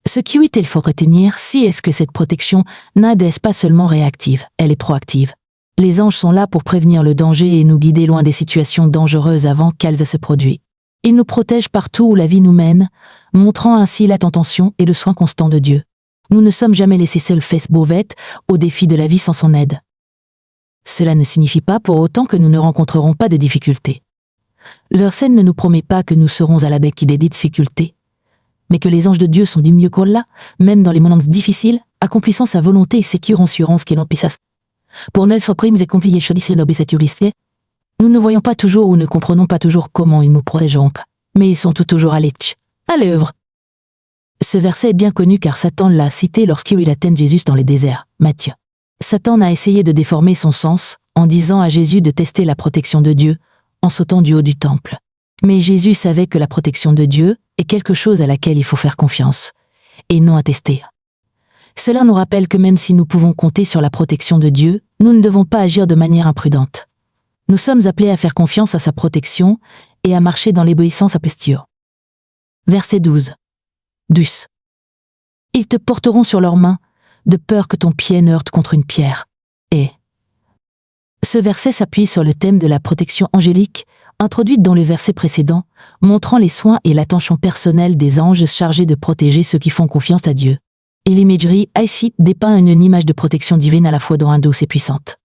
Ce qu'il faut retenir, est que cette protection n'est pas seulement réactive, elle est proactive. Les anges sont là pour prévenir le danger et nous guider loin des situations dangereuses avant qu'elles se produisent. Ils nous protègent partout où la vie nous mène, montrant ainsi l'attention et le soin constant de Dieu. Nous ne sommes jamais laissés seuls face bouvette aux défis de la vie sans son aide. Cela ne signifie pas pour autant que nous ne rencontrerons pas de difficultés. Leur scène ne nous promet pas que nous serons à la bec des difficultés, mais que les anges de Dieu sont du mieux qu'on l'a, même dans les moments difficiles, accomplissant sa volonté et sécurant ce qu'il en pissas. Pour notre primes et compliquées choses nous ne voyons pas toujours ou ne comprenons pas toujours comment ils nous protégeront, mais ils sont toujours à l'œuvre. Ce verset est bien connu car Satan l'a cité lorsqu'il atteigne Jésus dans les déserts, Matthieu. Satan a essayé de déformer son sens en disant à Jésus de tester la protection de Dieu en sautant du haut du temple. Mais Jésus savait que la protection de Dieu est quelque chose à laquelle il faut faire confiance, et non à tester. Cela nous rappelle que même si nous pouvons compter sur la protection de Dieu, nous ne devons pas agir de manière imprudente. Nous sommes appelés à faire confiance à sa protection et à marcher dans l'obéissance à posture. Verset 12. Dus. Ils te porteront sur leurs mains, de peur que ton pied ne heurte contre une pierre. Et ce verset s'appuie sur le thème de la protection angélique, introduite dans le verset précédent, montrant les soins et l'attention personnelle des anges chargés de protéger ceux qui font confiance à Dieu. Et l'imagerie ici dépeint une image de protection divine à la fois douce et puissante.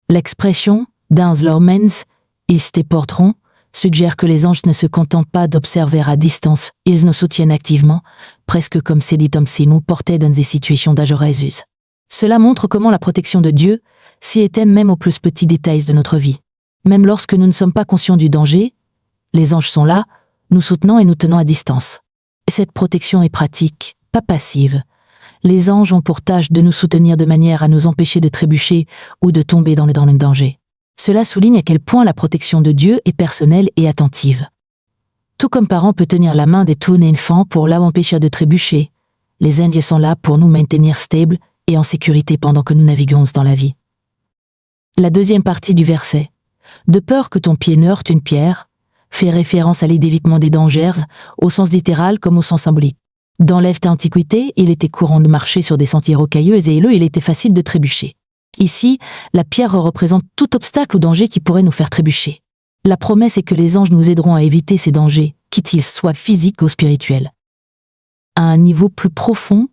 L'expression « dans leurs mains, ils te porteront » suggère que les anges ne se contentent pas d'observer à distance, ils nous soutiennent activement, presque comme si nous portaient dans des situations dangereuses. Cela montre comment la protection de Dieu s'y étend même aux plus petits détails de notre vie. Même lorsque nous ne sommes pas conscients du danger, les anges sont là, nous soutenant et nous tenant à distance. Cette protection est pratique, pas passive. Les anges ont pour tâche de nous soutenir de manière à nous empêcher de trébucher ou de tomber dans le danger. Cela souligne à quel point la protection de Dieu est personnelle et attentive. Tout comme parent peut tenir la main de tout enfant pour l'empêcher de trébucher, les anges sont là pour nous maintenir stables et en sécurité pendant que nous naviguons dans la vie. La deuxième partie du verset, « De peur que ton pied ne heurte une pierre », fait référence à l'évitement des dangers, au sens littéral comme au sens symbolique. Dans l'Antiquité, il était courant de marcher sur des sentiers rocailleux et il était facile de trébucher. Ici, la pierre représente tout obstacle ou danger qui pourrait nous faire trébucher. La promesse est que les anges nous aideront à éviter ces dangers, qu'ils soient physiques ou spirituels. À un niveau plus profond,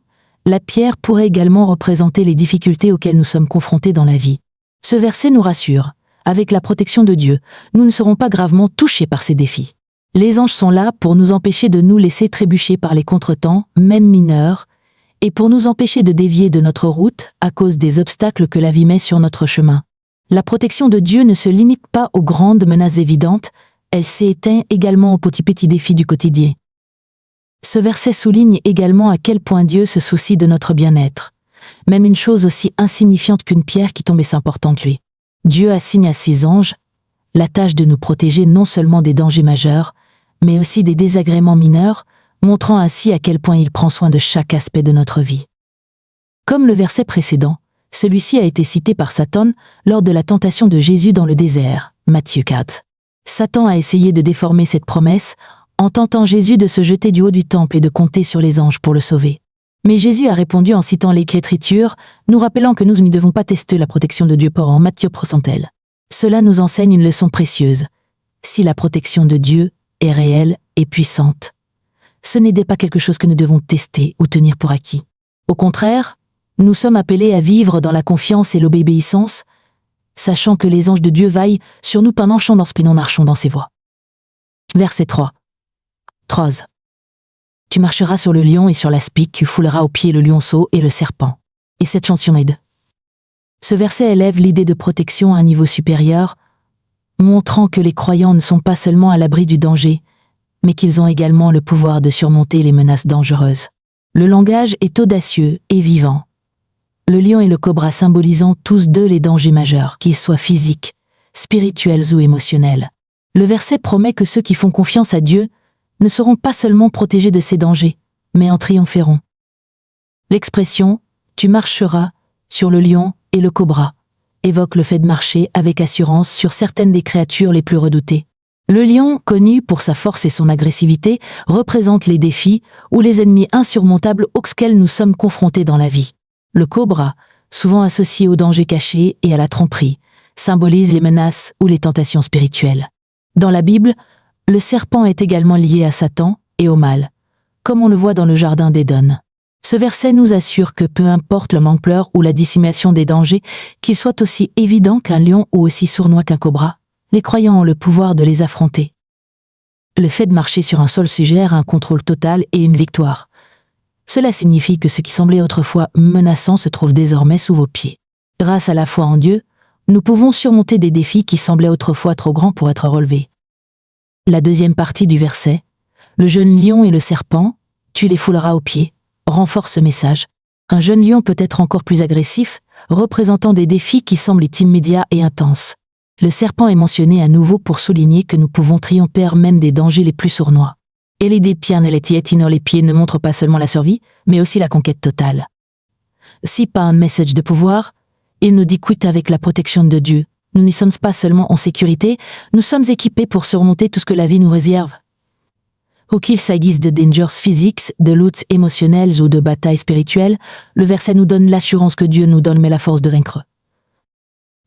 la pierre pourrait également représenter les difficultés auxquelles nous sommes confrontés dans la vie. Ce verset nous rassure. Avec la protection de Dieu, nous ne serons pas gravement touchés par ces défis. Les anges sont là pour nous empêcher de nous laisser trébucher par les contretemps, même mineurs, et pour nous empêcher de dévier de notre route à cause des obstacles que la vie met sur notre chemin. La protection de Dieu ne se limite pas aux grandes menaces évidentes, elle s'éteint également aux petits défis du quotidien. Ce verset souligne également à quel point Dieu se soucie de notre bien-être. Même une chose aussi insignifiante qu'une pierre qui tombe est importante lui. Dieu assigne à ses anges la tâche de nous protéger non seulement des dangers majeurs, mais aussi des désagréments mineurs, montrant ainsi à quel point il prend soin de chaque aspect de notre vie. Comme le verset précédent, celui-ci a été cité par Satan lors de la tentation de Jésus dans le désert, Matthieu 4. Satan a essayé de déformer cette promesse en tentant Jésus de se jeter du haut du temple et de compter sur les anges pour le sauver. Mais Jésus a répondu en citant l'Écriture, nous rappelant que nous ne devons pas tester la protection de Dieu en Matthieu procentel. Cela nous enseigne une leçon précieuse. Si la protection de Dieu est réelle et puissante, ce n'est pas quelque chose que nous devons tester ou tenir pour acquis. Au contraire, nous sommes appelés à vivre dans la confiance et l'obéissance, sachant que les anges de Dieu veillent sur nous pendant que nous marchons dans ses voies. Verset 3. 3. Tu marcheras sur le lion et sur l'aspic, tu fouleras aux pieds le lionceau et le serpent. Et cette chanson aide. Ce verset élève l'idée de protection à un niveau supérieur, montrant que les croyants ne sont pas seulement à l'abri du danger, mais qu'ils ont également le pouvoir de surmonter les menaces dangereuses. Le langage est audacieux et vivant. Le lion et le cobra symbolisant tous deux les dangers majeurs, qu'ils soient physiques, spirituels ou émotionnels. Le verset promet que ceux qui font confiance à Dieu ne seront pas seulement protégés de ces dangers, mais en triompheront. L'expression « tu marcheras » sur le lion et le cobra évoque le fait de marcher avec assurance sur certaines des créatures les plus redoutées. Le lion, connu pour sa force et son agressivité, représente les défis ou les ennemis insurmontables auxquels nous sommes confrontés dans la vie. Le cobra, souvent associé aux dangers cachés et à la tromperie, symbolise les menaces ou les tentations spirituelles. Dans la Bible, le serpent est également lié à Satan et au mal, comme on le voit dans le jardin d'Éden. Ce verset nous assure que peu importe l'ampleur ou la dissimulation des dangers, qu'ils soient aussi évidents qu'un lion ou aussi sournois qu'un cobra, les croyants ont le pouvoir de les affronter. Le fait de marcher sur un sol suggère un contrôle total et une victoire. Cela signifie que ce qui semblait autrefois menaçant se trouve désormais sous vos pieds. Grâce à la foi en Dieu, nous pouvons surmonter des défis qui semblaient autrefois trop grands pour être relevés. La deuxième partie du verset, le jeune lion et le serpent, tu les fouleras aux pieds, renforce ce message. Un jeune lion peut être encore plus agressif, représentant des défis qui semblent immédiats et intenses. Le serpent est mentionné à nouveau pour souligner que nous pouvons triompher même des dangers les plus sournois. Et l'idée de Pierre les pieds ne montre pas seulement la survie, mais aussi la conquête totale. Si pas un message de pouvoir, il nous dit quitte avec la protection de Dieu. Nous n'y sommes pas seulement en sécurité, nous sommes équipés pour surmonter tout ce que la vie nous réserve. Ou qu'il s'agisse de dangers physiques, de luttes émotionnelles ou de batailles spirituelles, le verset nous donne l'assurance que Dieu nous donne mais la force de vaincre.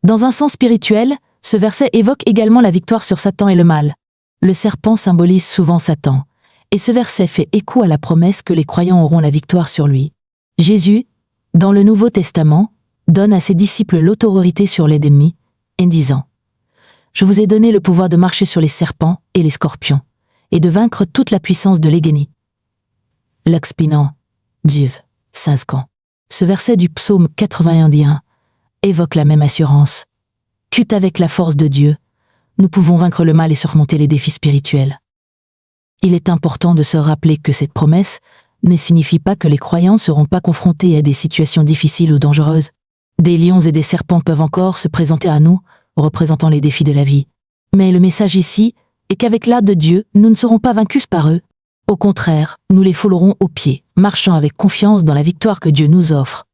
Dans un sens spirituel, ce verset évoque également la victoire sur Satan et le mal. Le serpent symbolise souvent Satan, et ce verset fait écho à la promesse que les croyants auront la victoire sur lui. Jésus, dans le Nouveau Testament, donne à ses disciples l'autorité sur l'ennemi, en disant « Je vous ai donné le pouvoir de marcher sur les serpents et les scorpions, et de vaincre toute la puissance de l'ennemi. » L'expinant, Dieu, 5 ans. Ce verset du psaume 81 dit 1 évoque la même assurance. Qu'avec la force de Dieu, nous pouvons vaincre le mal et surmonter les défis spirituels. Il est important de se rappeler que cette promesse ne signifie pas que les croyants ne seront pas confrontés à des situations difficiles ou dangereuses. Des lions et des serpents peuvent encore se présenter à nous, représentant les défis de la vie. Mais le message ici est qu'avec l'aide de Dieu, nous ne serons pas vaincus par eux. Au contraire, nous les foulerons aux pieds, marchant avec confiance dans la victoire que Dieu nous offre.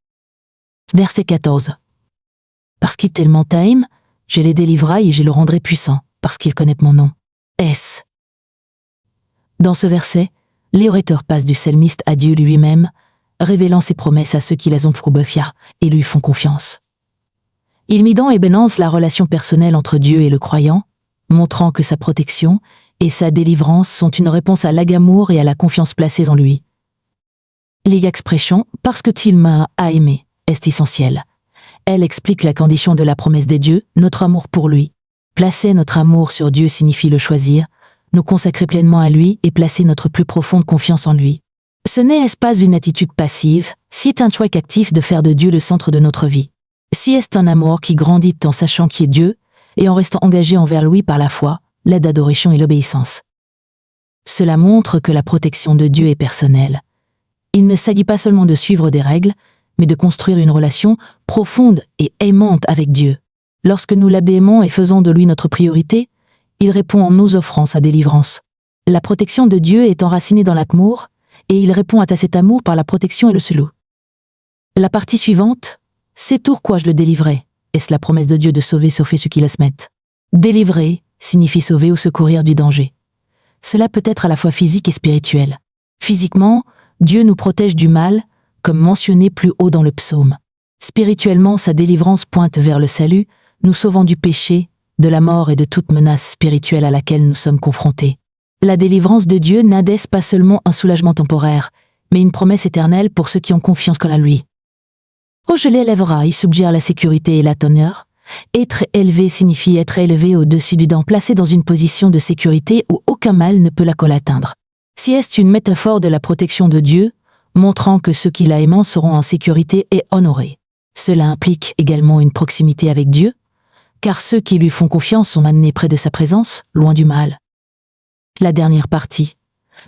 Verset 14. Parce qu'il tellement t'aime, je les délivrerai et je le rendrai puissant, parce qu'il connaît mon nom. S. Dans ce verset, l'orateur passe du psalmiste à Dieu lui-même, révélant ses promesses à ceux qui les ont trouvé et lui font confiance. Il mit dans ébenence la relation personnelle entre Dieu et le croyant, montrant que sa protection et sa délivrance sont une réponse à l'amour et à la confiance placée en lui. L'expression « parce que il m'a aimé » est essentielle. Elle explique la condition de la promesse des dieux, notre amour pour lui. Placer notre amour sur Dieu signifie le choisir, nous consacrer pleinement à lui et placer notre plus profonde confiance en lui. Ce n'est pas une attitude passive, c'est un choix actif de faire de Dieu le centre de notre vie. C'est un amour qui grandit en sachant qui est Dieu et en restant engagé envers lui par la foi, l'aide d'adoration et l'obéissance. Cela montre que la protection de Dieu est personnelle. Il ne s'agit pas seulement de suivre des règles, mais de construire une relation profonde et aimante avec Dieu. Lorsque nous l'abîmons et faisons de lui notre priorité, il répond en nous offrant sa délivrance. La protection de Dieu est enracinée dans l'amour, et il répond à cet amour par la protection et le salut. La partie suivante, c'est pourquoi je le délivrerai. Est-ce la promesse de Dieu de sauver ceux qui la se mettent? Délivrer signifie sauver ou secourir du danger. Cela peut être à la fois physique et spirituel. Physiquement, Dieu nous protège du mal, comme mentionné plus haut dans le psaume. Spirituellement, sa délivrance pointe vers le salut, nous sauvant du péché, de la mort et de toute menace spirituelle à laquelle nous sommes confrontés. La délivrance de Dieu n'est pas seulement un soulagement temporaire, mais une promesse éternelle pour ceux qui ont confiance qu'en lui. Oh, je l'élèverai, il suggère la sécurité et la teneur. Être élevé signifie être élevé au-dessus du dent, placé dans une position de sécurité où aucun mal ne peut la atteindre. Si est une métaphore de la protection de Dieu, montrant que ceux qui l'aiment seront en sécurité et honorés. Cela implique également une proximité avec Dieu, car ceux qui lui font confiance sont amenés près de sa présence, loin du mal. La dernière partie,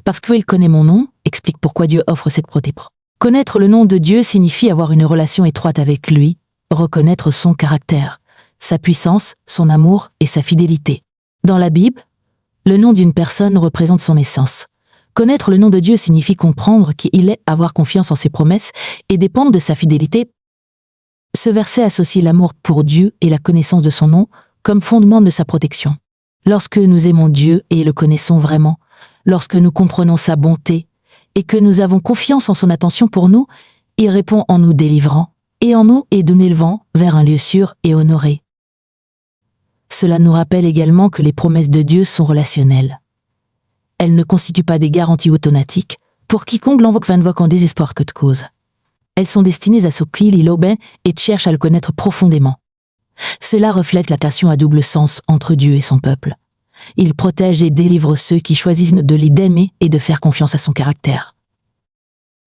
parce qu'il connaît mon nom, explique pourquoi Dieu offre cette protection. Connaître le nom de Dieu signifie avoir une relation étroite avec lui, reconnaître son caractère, sa puissance, son amour et sa fidélité. Dans la Bible, le nom d'une personne représente son essence. Connaître le nom de Dieu signifie comprendre qui il est, avoir confiance en ses promesses et dépendre de sa fidélité. Ce verset associe l'amour pour Dieu et la connaissance de son nom comme fondement de sa protection. Lorsque nous aimons Dieu et le connaissons vraiment, lorsque nous comprenons sa bonté et que nous avons confiance en son attention pour nous, il répond en nous délivrant et en nous et nous élevant vers un lieu sûr et honoré. Cela nous rappelle également que les promesses de Dieu sont relationnelles. Elles ne constituent pas des garanties automatiques pour quiconque l'invoque en désespoir que de cause. Elles sont destinées à ceux qui l'obéissent et cherchent à le connaître profondément. Cela reflète l'attention à double sens entre Dieu et son peuple. Il protège et délivre ceux qui choisissent de l'aimer et de faire confiance à son caractère.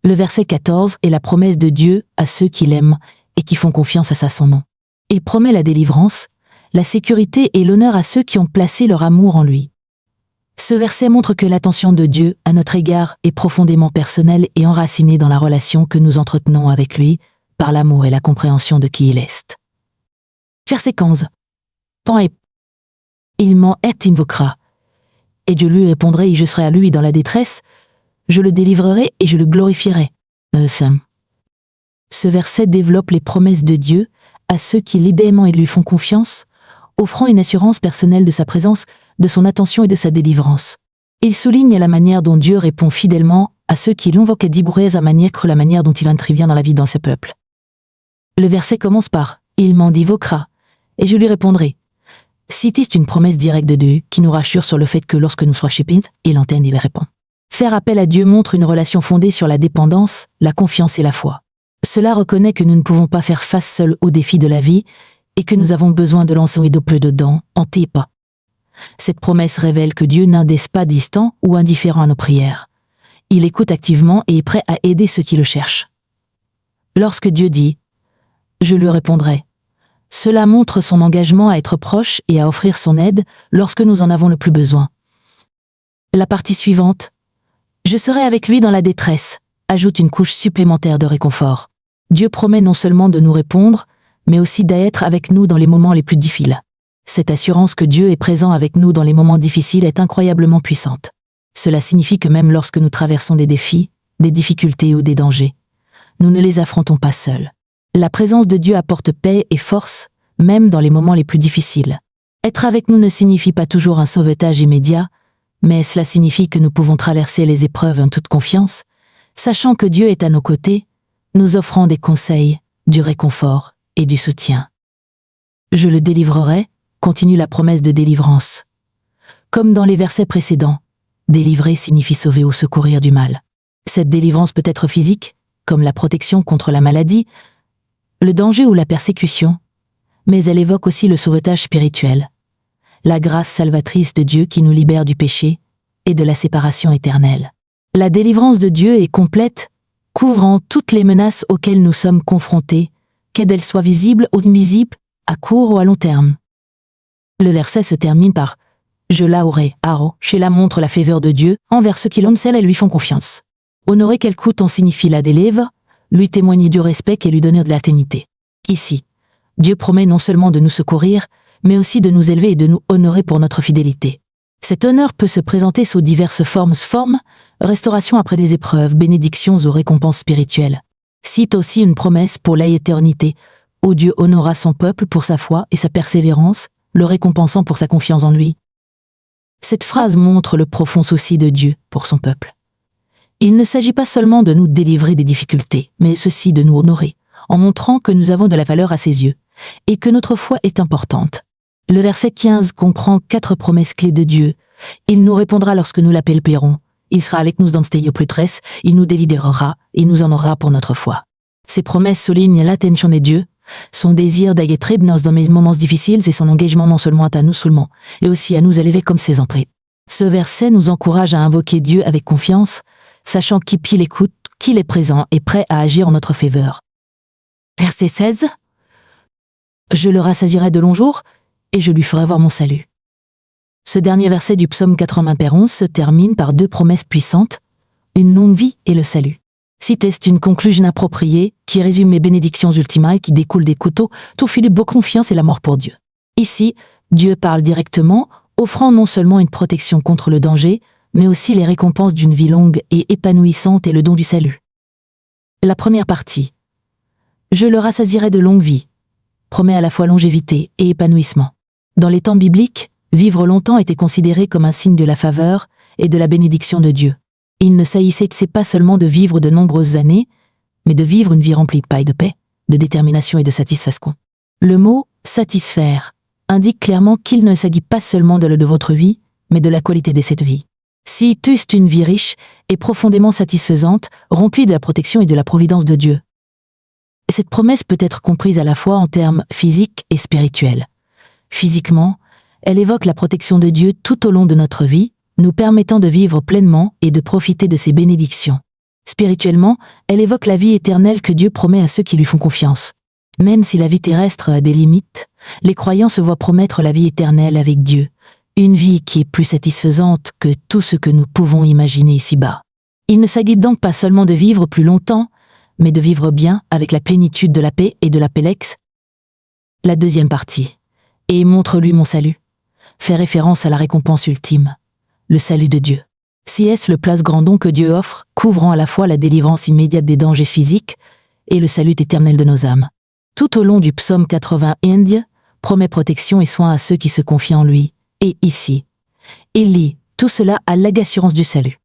Le verset 14 est la promesse de Dieu à ceux qui l'aiment et qui font confiance à son nom. Il promet la délivrance, la sécurité et l'honneur à ceux qui ont placé leur amour en lui. Ce verset montre que l'attention de Dieu à notre égard est profondément personnelle et enracinée dans la relation que nous entretenons avec lui par l'amour et la compréhension de qui il est. Verset 15. Tant est, il m'en invoquera, et je lui répondrai et je serai à lui dans la détresse, je le délivrerai et je le glorifierai. Ce verset développe les promesses de Dieu à ceux qui l'aiment et lui font confiance, offrant une assurance personnelle de sa présence, de son attention et de sa délivrance. Il souligne la manière dont Dieu répond fidèlement à ceux qui l'invoquent et dibourer à la manière dont il intervient dans la vie de ses peuples. Le verset commence par « Il m'en invoquera » et je lui répondrai. C'est une promesse directe de Dieu qui nous rassure sur le fait que lorsque nous soyons chépins, il entend et il répond. Faire appel à Dieu montre une relation fondée sur la dépendance, la confiance et la foi. Cela reconnaît que nous ne pouvons pas faire face seuls aux défis de la vie et que nous avons besoin de l'encens et de plus dedans, en pas. Cette promesse révèle que Dieu n'est pas distant ou indifférent à nos prières. Il écoute activement et est prêt à aider ceux qui le cherchent. Lorsque Dieu dit « Je lui répondrai », cela montre son engagement à être proche et à offrir son aide lorsque nous en avons le plus besoin. La partie suivante, « Je serai avec lui dans la détresse », ajoute une couche supplémentaire de réconfort. Dieu promet non seulement de nous répondre, mais aussi d'être avec nous dans les moments les plus difficiles. Cette assurance que Dieu est présent avec nous dans les moments difficiles est incroyablement puissante. Cela signifie que même lorsque nous traversons des défis, des difficultés ou des dangers, nous ne les affrontons pas seuls. La présence de Dieu apporte paix et force, même dans les moments les plus difficiles. Être avec nous ne signifie pas toujours un sauvetage immédiat, mais cela signifie que nous pouvons traverser les épreuves en toute confiance, sachant que Dieu est à nos côtés, nous offrant des conseils, du réconfort et du soutien. Je le délivrerai, continue la promesse de délivrance. Comme dans les versets précédents, délivrer signifie sauver ou secourir du mal. Cette délivrance peut être physique, comme la protection contre la maladie, le danger ou la persécution, mais elle évoque aussi le sauvetage spirituel, la grâce salvatrice de Dieu qui nous libère du péché et de la séparation éternelle. La délivrance de Dieu est complète, couvrant toutes les menaces auxquelles nous sommes confrontés, qu'elles soient visibles ou invisibles, à court ou à long terme. Le verset se termine par Je l'aurai, Aro, chez la montre la faveur de Dieu, envers ceux qui l'ont et lui font confiance. Honorer quel coût on signifie la d'élève, lui témoigner du respect et lui donner de l'atténité. Ici, Dieu promet non seulement de nous secourir, mais aussi de nous élever et de nous honorer pour notre fidélité. Cet honneur peut se présenter sous diverses formes, restauration après des épreuves, bénédictions ou récompenses spirituelles. Cite aussi une promesse pour l'éternité, où Dieu honora son peuple pour sa foi et sa persévérance, le récompensant pour sa confiance en lui. Cette phrase montre le profond souci de Dieu pour son peuple. Il ne s'agit pas seulement de nous délivrer des difficultés, mais ceci de nous honorer, en montrant que nous avons de la valeur à ses yeux, et que notre foi est importante. Le verset 15 comprend 4 promesses clés de Dieu. Il nous répondra lorsque nous l'appellerons. Il sera avec nous dans le plus tresse, il nous délivrera, il nous honorera pour notre foi. Ces promesses soulignent l'attention de Dieu, son désir d'être dans mes moments difficiles et son engagement non seulement à nous seulement, et aussi à nous élever comme ses entrées. Ce verset nous encourage à invoquer Dieu avec confiance, sachant qu'il écoute, qu'il est présent et prêt à agir en notre faveur. Verset 16. Je le rassasierai de longs jours, et je lui ferai voir mon salut. Ce dernier verset du psaume 91 se termine par 2 promesses puissantes, une longue vie et le salut. C'est une conclusion appropriée qui résume les bénédictions ultimes qui découlent des couteaux, tout filet de confiance et l'amour pour Dieu. Ici, Dieu parle directement, offrant non seulement une protection contre le danger, mais aussi les récompenses d'une vie longue et épanouissante et le don du salut. La première partie. Je le rassasierai de longue vie, promet à la fois longévité et épanouissement. Dans les temps bibliques, vivre longtemps était considéré comme un signe de la faveur et de la bénédiction de Dieu. Il ne s'agissait pas seulement de vivre de nombreuses années, mais de vivre une vie remplie de paix, de détermination et de satisfaction. Le mot « satisfaire » indique clairement qu'il ne s'agit pas seulement de votre vie, mais de la qualité de cette vie. Si c'est une vie riche et profondément satisfaisante, remplie de la protection et de la providence de Dieu. Cette promesse peut être comprise à la fois en termes physiques et spirituels. Physiquement, elle évoque la protection de Dieu tout au long de notre vie, nous permettant de vivre pleinement et de profiter de ses bénédictions. Spirituellement, elle évoque la vie éternelle que Dieu promet à ceux qui lui font confiance. Même si la vie terrestre a des limites, les croyants se voient promettre la vie éternelle avec Dieu, une vie qui est plus satisfaisante que tout ce que nous pouvons imaginer ici-bas. Il ne s'agit donc pas seulement de vivre plus longtemps, mais de vivre bien avec la plénitude de la paix et de la pélex. La deuxième partie. Et montre-lui mon salut. Fait référence à la récompense ultime, le salut de Dieu. C.S. le place grand don que Dieu offre, couvrant à la fois la délivrance immédiate des dangers physiques et le salut éternel de nos âmes. Tout au long du psaume 91, promet protection et soin à ceux qui se confient en lui. Et ici, il lit tout cela à l'assurance du salut.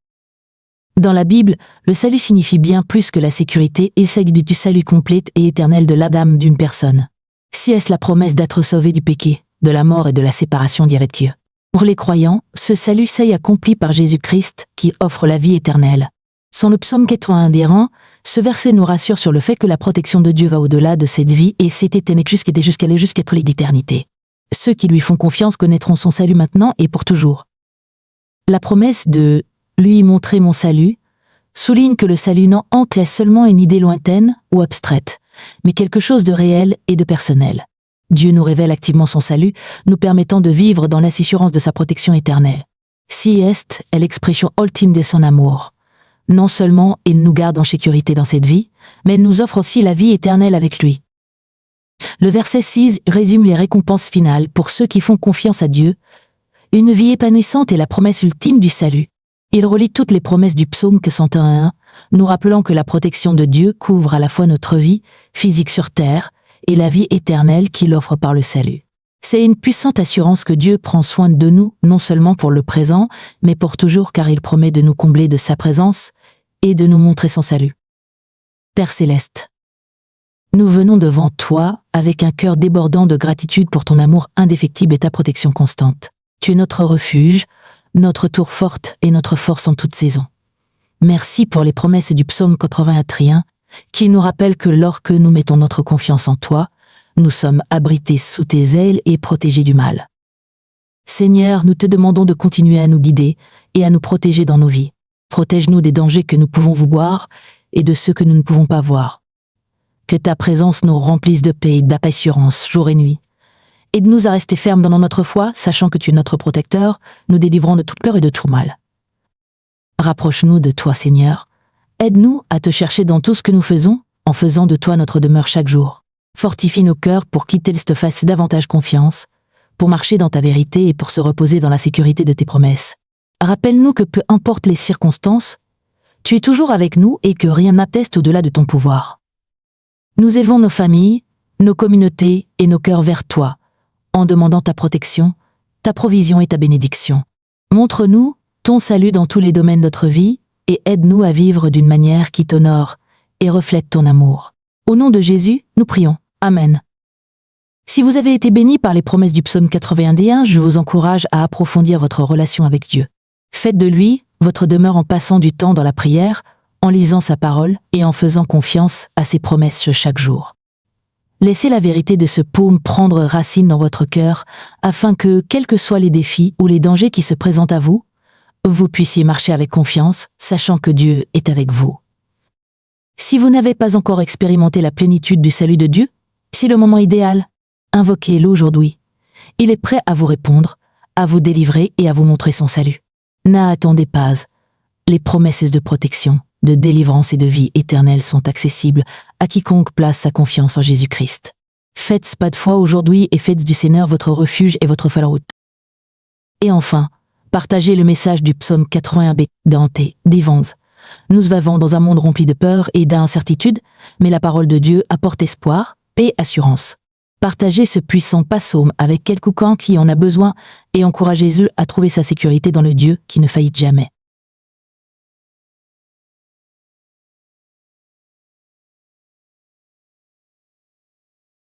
Dans la Bible, le salut signifie bien plus que la sécurité, il s'agit du salut complet et éternel de l'âme d'une personne. C.S. la promesse d'être sauvé du péché, de la mort et de la séparation d'avec Dieu. Pour les croyants, ce salut s'est accompli par Jésus-Christ qui offre la vie éternelle. Sans le psaume 91, ce verset nous rassure sur le fait que la protection de Dieu va au-delà de cette vie et c'est éternel jusqu'à l'éternité. Ceux qui lui font confiance connaîtront son salut maintenant et pour toujours. La promesse de « lui montrer mon salut » souligne que le salut n'en est seulement une idée lointaine ou abstraite, mais quelque chose de réel et de personnel. Dieu nous révèle activement son salut, nous permettant de vivre dans l'assurance de sa protection éternelle. Si est l'expression ultime de son amour. Non seulement il nous garde en sécurité dans cette vie, mais il nous offre aussi la vie éternelle avec lui. Le verset 6 résume les récompenses finales pour ceux qui font confiance à Dieu. Une vie épanouissante est la promesse ultime du salut. Il relie toutes les promesses du psaume 101, nous rappelant que la protection de Dieu couvre à la fois notre vie physique sur terre et la vie éternelle qu'il offre par le salut. C'est une puissante assurance que Dieu prend soin de nous, non seulement pour le présent, mais pour toujours car il promet de nous combler de sa présence et de nous montrer son salut. Père céleste, nous venons devant toi avec un cœur débordant de gratitude pour ton amour indéfectible et ta protection constante. Tu es notre refuge, notre tour forte et notre force en toute saison. Merci pour les promesses du psaume 81 qui nous rappellent que lorsque nous mettons notre confiance en toi, nous sommes abrités sous tes ailes et protégés du mal. Seigneur, nous te demandons de continuer à nous guider et à nous protéger dans nos vies. Protège-nous des dangers que nous pouvons voir et de ceux que nous ne pouvons pas voir. Que ta présence nous remplisse de paix et d'assurance jour et nuit, Aide-nous à rester fermes dans notre foi, sachant que tu es notre protecteur, nous délivrant de toute peur et de tout mal. Rapproche-nous de toi, Seigneur. Aide-nous à te chercher dans tout ce que nous faisons, en faisant de toi notre demeure chaque jour. Fortifie nos cœurs pour quitter te fasse davantage confiance, pour marcher dans ta vérité et pour se reposer dans la sécurité de tes promesses. Rappelle-nous que peu importe les circonstances, tu es toujours avec nous et que rien n'atteste au-delà de ton pouvoir. Nous élevons nos familles, nos communautés et nos cœurs vers toi, en demandant ta protection, ta provision et ta bénédiction. Montre-nous ton salut dans tous les domaines de notre vie et aide-nous à vivre d'une manière qui t'honore et reflète ton amour. Au nom de Jésus, nous prions. Amen. Si vous avez été bénis par les promesses du psaume 81, je vous encourage à approfondir votre relation avec Dieu. Faites de lui votre demeure en passant du temps dans la prière, en lisant sa parole et en faisant confiance à ses promesses chaque jour. Laissez la vérité de ce psaume prendre racine dans votre cœur afin que, quels que soient les défis ou les dangers qui se présentent à vous, vous puissiez marcher avec confiance, sachant que Dieu est avec vous. Si vous n'avez pas encore expérimenté la plénitude du salut de Dieu, c'est le moment idéal. Invoquez-le aujourd'hui. Il est prêt à vous répondre, à vous délivrer et à vous montrer son salut. N'attendez pas. Les promesses de protection, de délivrance et de vie éternelle sont accessibles à quiconque place sa confiance en Jésus-Christ. Faites pas de foi aujourd'hui et faites du Seigneur votre refuge et votre phalaroute. Et enfin, partagez le message du psaume 81b Dante Divans. Nous vivons dans un monde rempli de peur et d'incertitude, mais la parole de Dieu apporte espoir, paix et assurance. Partagez ce puissant psaume avec quelqu'un qui en a besoin et encouragez-le à trouver sa sécurité dans le Dieu qui ne faillit jamais.